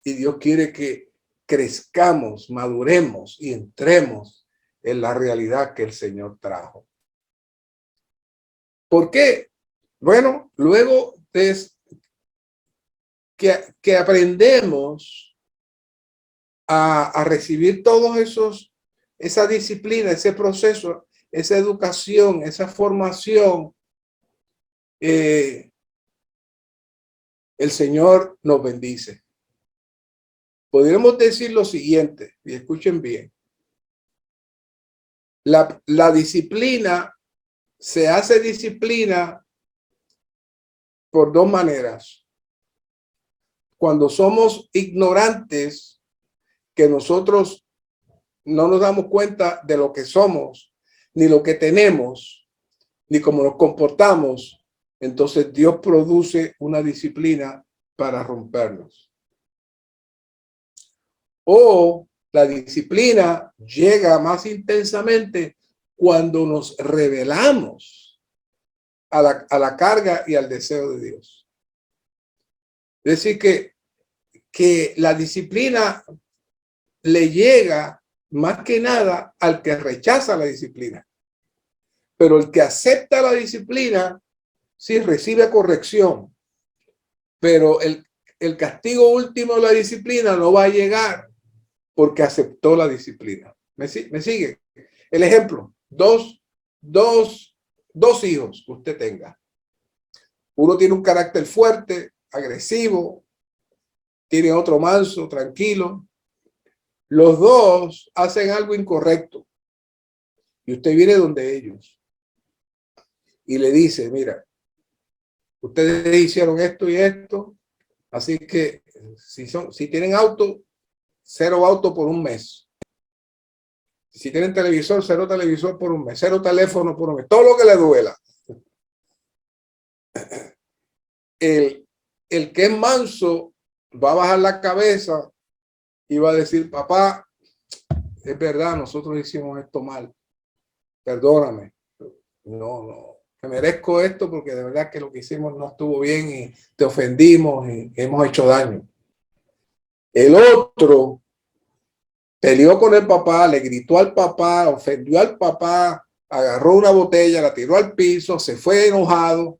Y Dios quiere que crezcamos, maduremos y entremos en la realidad que el Señor trajo. ¿Por qué? Bueno, luego es que aprendemos a recibir todos esa disciplina, ese proceso, esa educación, esa formación, el Señor nos bendice. Podríamos decir lo siguiente, y escuchen bien. La disciplina se hace disciplina por dos maneras. Cuando somos ignorantes, que nosotros no nos damos cuenta de lo que somos, ni lo que tenemos, ni cómo nos comportamos, entonces Dios produce una disciplina para rompernos. O la disciplina llega más intensamente cuando nos rebelamos a la carga y al deseo de Dios. Es decir, que la disciplina le llega más que nada al que rechaza la disciplina. Pero el que acepta la disciplina, sí recibe corrección. Pero el castigo último de la disciplina no va a llegar porque aceptó la disciplina. ¿Me sigue? El ejemplo, dos hijos que usted tenga. Uno tiene un carácter fuerte, agresivo, tiene otro manso, tranquilo. Los dos hacen algo incorrecto y usted viene donde ellos y le dice, mira, ustedes hicieron esto y esto, así que si tienen auto, 0 auto por un mes. Si tienen televisor, 0 televisor por un mes, 0 teléfono por un mes, todo lo que le duela. El que es manso va a bajar la cabeza y va a decir, papá, es verdad, nosotros hicimos esto mal. Perdóname. No, me merezco esto porque de verdad que lo que hicimos no estuvo bien y te ofendimos y hemos hecho daño. El otro peleó con el papá, le gritó al papá, ofendió al papá, agarró una botella, la tiró al piso, se fue enojado.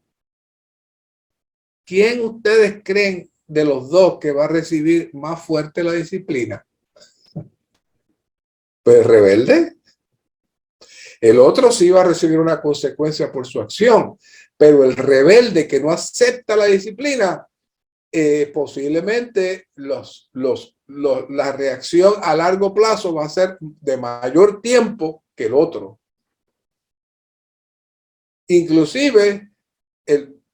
¿Quién ustedes creen de los dos que va a recibir más fuerte la disciplina? Pues rebelde. El otro sí va a recibir una consecuencia por su acción, pero el rebelde que no acepta la disciplina, posiblemente la reacción a largo plazo va a ser de mayor tiempo que el otro. Inclusive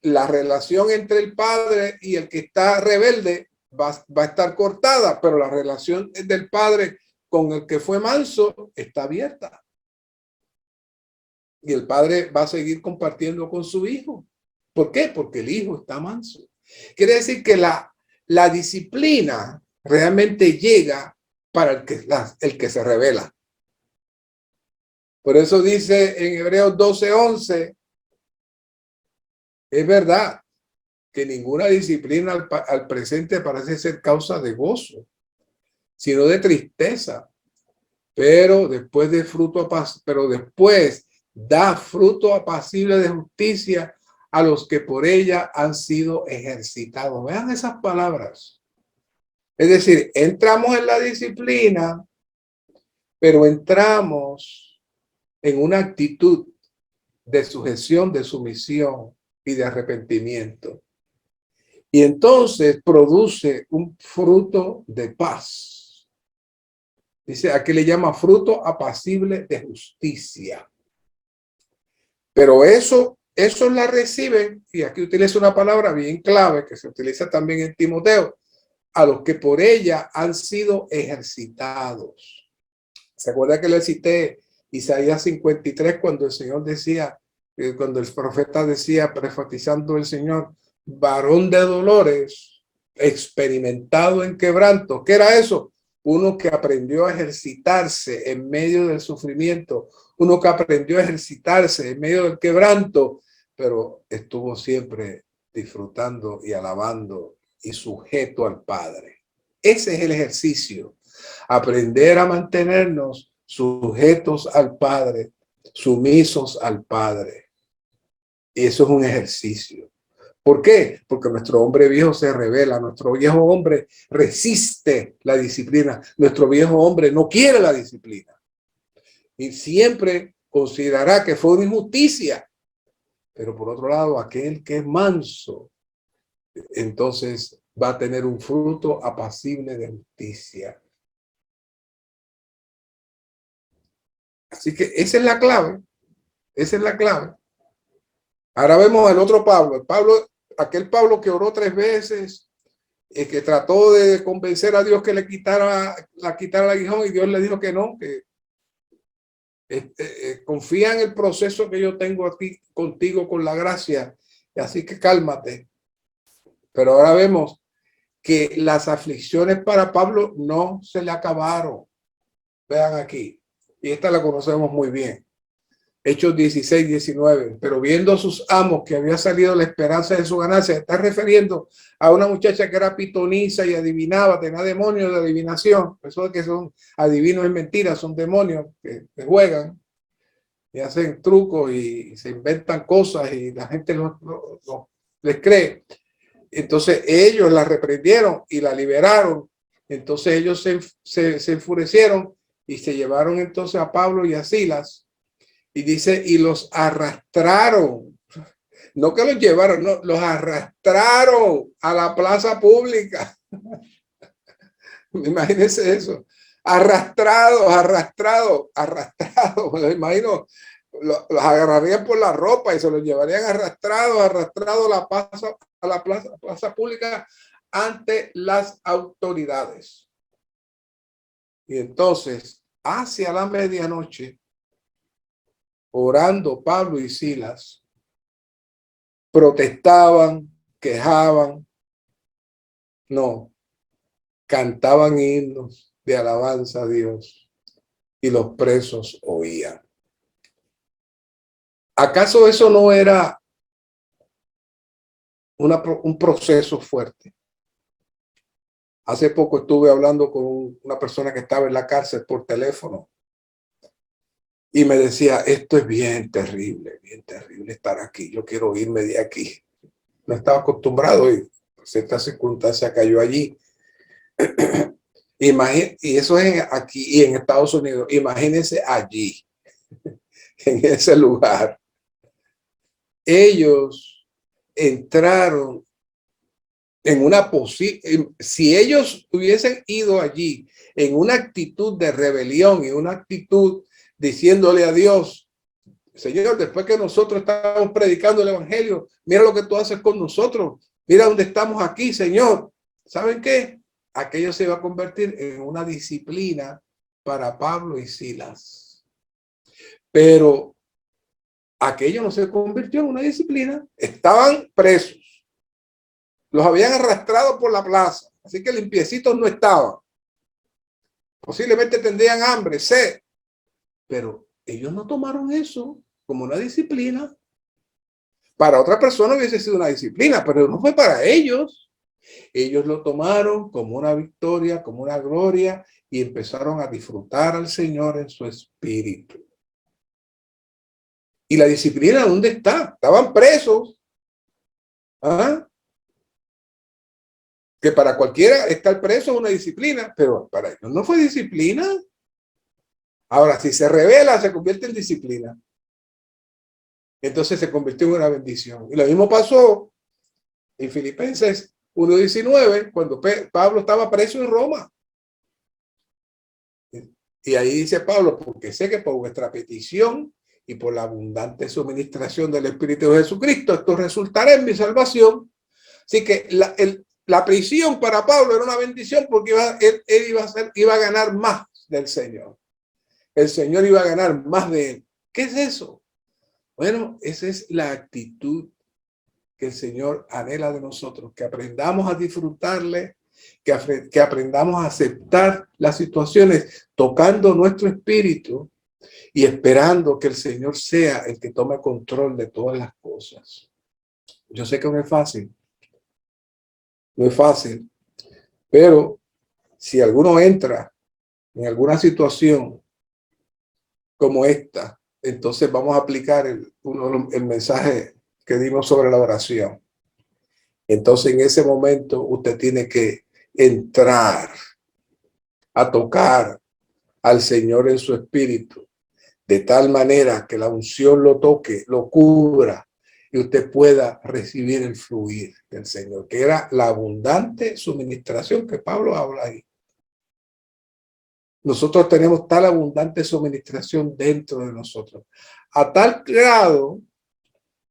la relación entre el padre y el que está rebelde va a estar cortada, pero la relación del padre con el que fue manso está abierta. Y el padre va a seguir compartiendo con su hijo. ¿Por qué? Porque el hijo está manso. Quiere decir que la disciplina realmente llega para el que se revela. Por eso dice en Hebreos 12:11, es verdad que ninguna disciplina al presente parece ser causa de gozo, sino de tristeza. Pero después da fruto apacible de justicia a los que por ella han sido ejercitados. Vean esas palabras. Es decir, entramos en la disciplina, pero entramos en una actitud de sujeción, de sumisión y de arrepentimiento. Y entonces produce un fruto de paz. Dice, aquí le llama fruto apacible de justicia. Pero eso la reciben, y aquí utiliza una palabra bien clave que se utiliza también en Timoteo, a los que por ella han sido ejercitados. ¿Se acuerda que le cité Isaías 53 cuando el Señor decía, cuando el profeta decía, profetizando el Señor, varón de dolores, experimentado en quebranto? ¿Qué era eso? Uno que aprendió a ejercitarse en medio del sufrimiento, uno que aprendió a ejercitarse en medio del quebranto, pero estuvo siempre disfrutando y alabando y sujeto al Padre. Ese es el ejercicio, aprender a mantenernos sujetos al Padre, sumisos al Padre. Y eso es un ejercicio. ¿Por qué? Porque nuestro hombre viejo se revela, nuestro viejo hombre resiste la disciplina, nuestro viejo hombre no quiere la disciplina y siempre considerará que fue una injusticia. Pero por otro lado, aquel que es manso, entonces va a tener un fruto apacible de justicia. Así que esa es la clave, esa es la clave. Ahora vemos al otro Pablo, aquel Pablo que oró 3 veces, que trató de convencer a Dios que le quitara el aguijón y Dios le dijo que no, que confía en el proceso que yo tengo aquí contigo con la gracia, así que cálmate. Pero ahora vemos que las aflicciones para Pablo no se le acabaron. Vean aquí, y esta la conocemos muy bien. Hechos 16-19, pero viendo a sus amos que había salido la esperanza de su ganancia, está refiriendo a una muchacha que era pitonisa y adivinaba, tenía demonios de adivinación. Eso de que son adivinos es mentira, son demonios que juegan y hacen trucos y se inventan cosas y la gente les cree. Entonces ellos la reprendieron y la liberaron. Entonces ellos se enfurecieron y se llevaron entonces a Pablo y a Silas. Y dice, y los arrastraron. No que los llevaron, no, los arrastraron a la plaza pública. Imagínense eso. Arrastrados. Me lo imagino, los agarrarían por la ropa y se los llevarían arrastrados a la plaza pública ante las autoridades. Y entonces, hacia la medianoche, orando Pablo y Silas, protestaban, quejaban, no, cantaban himnos de alabanza a Dios y los presos oían. ¿Acaso eso no era un proceso fuerte? Hace poco estuve hablando con una persona que estaba en la cárcel por teléfono y me decía, esto es bien terrible estar aquí. Yo quiero irme de aquí. No estaba acostumbrado y cierta circunstancia cayó allí. Y eso es aquí y en Estados Unidos. Imagínense allí, en ese lugar. Ellos entraron en una posible, si ellos hubiesen ido allí en una actitud de rebelión y una actitud diciéndole a Dios, Señor, después que nosotros estamos predicando el evangelio, mira lo que tú haces con nosotros, mira dónde estamos aquí, Señor. ¿Saben qué? Aquello se iba a convertir en una disciplina para Pablo y Silas. Pero aquello no se convirtió en una disciplina. Estaban presos. Los habían arrastrado por la plaza. Así que limpiecitos no estaban. Posiblemente tendrían hambre, sed. Pero ellos no tomaron eso como una disciplina. Para otra persona hubiese sido una disciplina, pero no fue para ellos. Ellos lo tomaron como una victoria, como una gloria, y empezaron a disfrutar al Señor en su espíritu. ¿Y la disciplina dónde está? Estaban presos. ¿Ah? Que para cualquiera estar preso es una disciplina, pero para ellos no fue disciplina. Ahora, si se revela, se convierte en disciplina. Entonces se convirtió en una bendición. Y lo mismo pasó en Filipenses 1:19, cuando Pablo estaba preso en Roma. Y ahí dice Pablo, porque sé que por vuestra petición y por la abundante suministración del Espíritu de Jesucristo, esto resultará en mi salvación. Así que la prisión para Pablo era una bendición porque él iba a ganar más del Señor. El Señor iba a ganar más de él. ¿Qué es eso? Bueno, esa es la actitud que el Señor anhela de nosotros, que aprendamos a disfrutarle, que aprendamos a aceptar las situaciones tocando nuestro espíritu y esperando que el Señor sea el que tome control de todas las cosas. Yo sé que no es fácil. No es fácil, pero si alguno entra en alguna situación como esta, entonces vamos a aplicar el mensaje que dimos sobre la oración. Entonces en ese momento usted tiene que entrar a tocar al Señor en su espíritu, de tal manera que la unción lo toque, lo cubra, y usted pueda recibir el fluir del Señor, que era la abundante suministración que Pablo habla ahí. Nosotros tenemos tal abundante suministración dentro de nosotros. A tal grado,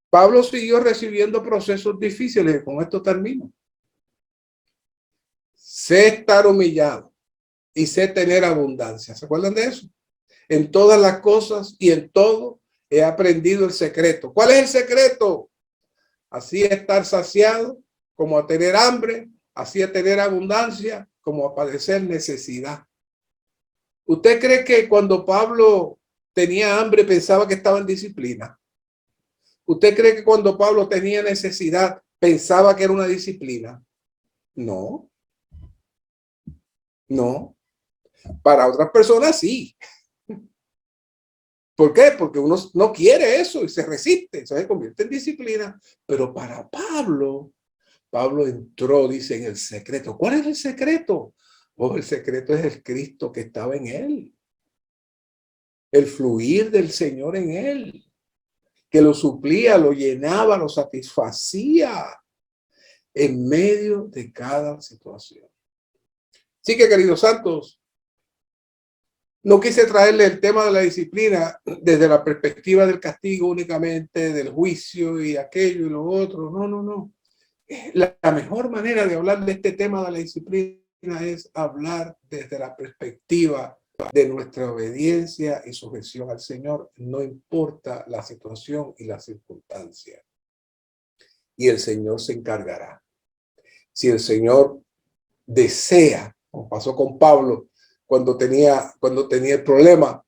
Pablo siguió recibiendo procesos difíciles, y con esto termino. Sé estar humillado y sé tener abundancia. ¿Se acuerdan de eso? En todas las cosas y en todo he aprendido el secreto. ¿Cuál es el secreto? Así estar saciado como a tener hambre, así a tener abundancia como a padecer necesidad. ¿Usted cree que cuando Pablo tenía hambre pensaba que estaba en disciplina? ¿Usted cree que cuando Pablo tenía necesidad pensaba que era una disciplina? No. No. Para otras personas sí. ¿Por qué? Porque uno no quiere eso y se resiste, eso se convierte en disciplina. Pero para Pablo entró, dice, en el secreto. ¿Cuál es el secreto? Oh, el secreto es el Cristo que estaba en él. El fluir del Señor en él, que lo suplía, lo llenaba, lo satisfacía en medio de cada situación. Así que, queridos santos, no quise traerle el tema de la disciplina desde la perspectiva del castigo únicamente, del juicio y aquello y lo otro. No, no, no. La mejor manera de hablar de este tema de la disciplina es hablar desde la perspectiva de nuestra obediencia y sujeción al Señor, no importa la situación y la circunstancia. Y el Señor se encargará. Si el Señor desea, como pasó con Pablo cuando tenía el problema,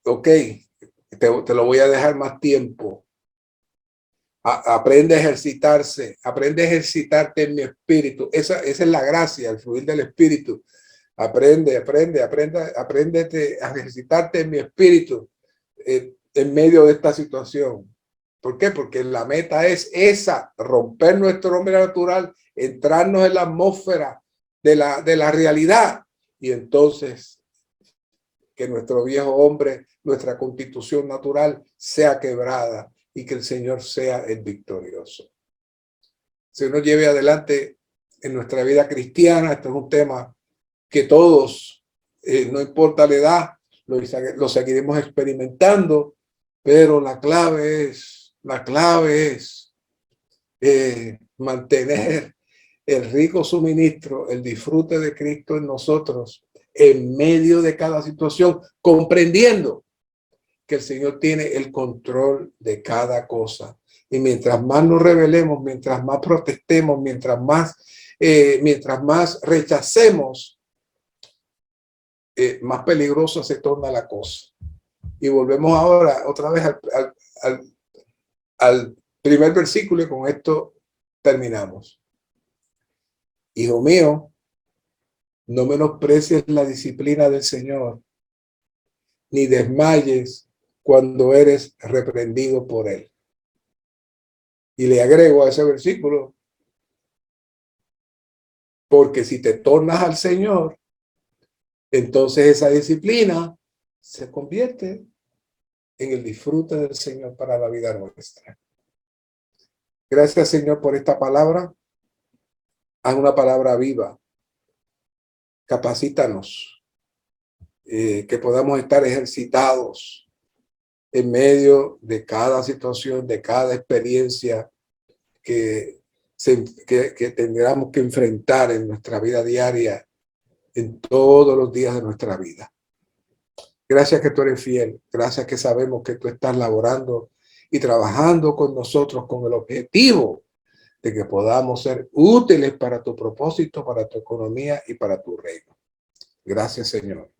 ok, te lo voy a dejar más tiempo. Aprende a ejercitarse, aprende a ejercitarte en mi espíritu. Esa es la gracia, el fluir del espíritu. Apréndete a ejercitarte en mi espíritu en medio de esta situación. ¿Por qué? Porque la meta es esa, romper nuestro hombre natural, entrarnos en la atmósfera de la realidad y entonces que nuestro viejo hombre, nuestra constitución natural sea quebrada y que el Señor sea el victorioso. Se nos lleve adelante en nuestra vida cristiana. Esto es un tema que todos, no importa la edad, lo seguiremos experimentando, pero la clave es mantener el rico suministro, el disfrute de Cristo en nosotros, en medio de cada situación, comprendiendo que el Señor tiene el control de cada cosa. Y mientras más nos rebelemos, mientras más protestemos, mientras más rechacemos, más peligrosa se torna la cosa. Y volvemos ahora otra vez al primer versículo y con esto terminamos. Hijo mío, no menosprecies la disciplina del Señor, ni desmayes cuando eres reprendido por Él. Y le agrego a ese versículo, porque si te tornas al Señor, entonces esa disciplina se convierte en el disfrute del Señor para la vida nuestra. Gracias, Señor, por esta palabra. Haz una palabra viva. Capacítanos, que podamos estar ejercitados en medio de cada situación, de cada experiencia que tendremos que enfrentar en nuestra vida diaria, en todos los días de nuestra vida. Gracias que tú eres fiel. Gracias que sabemos que tú estás laborando y trabajando con nosotros con el objetivo de que podamos ser útiles para tu propósito, para tu economía y para tu reino. Gracias, Señor.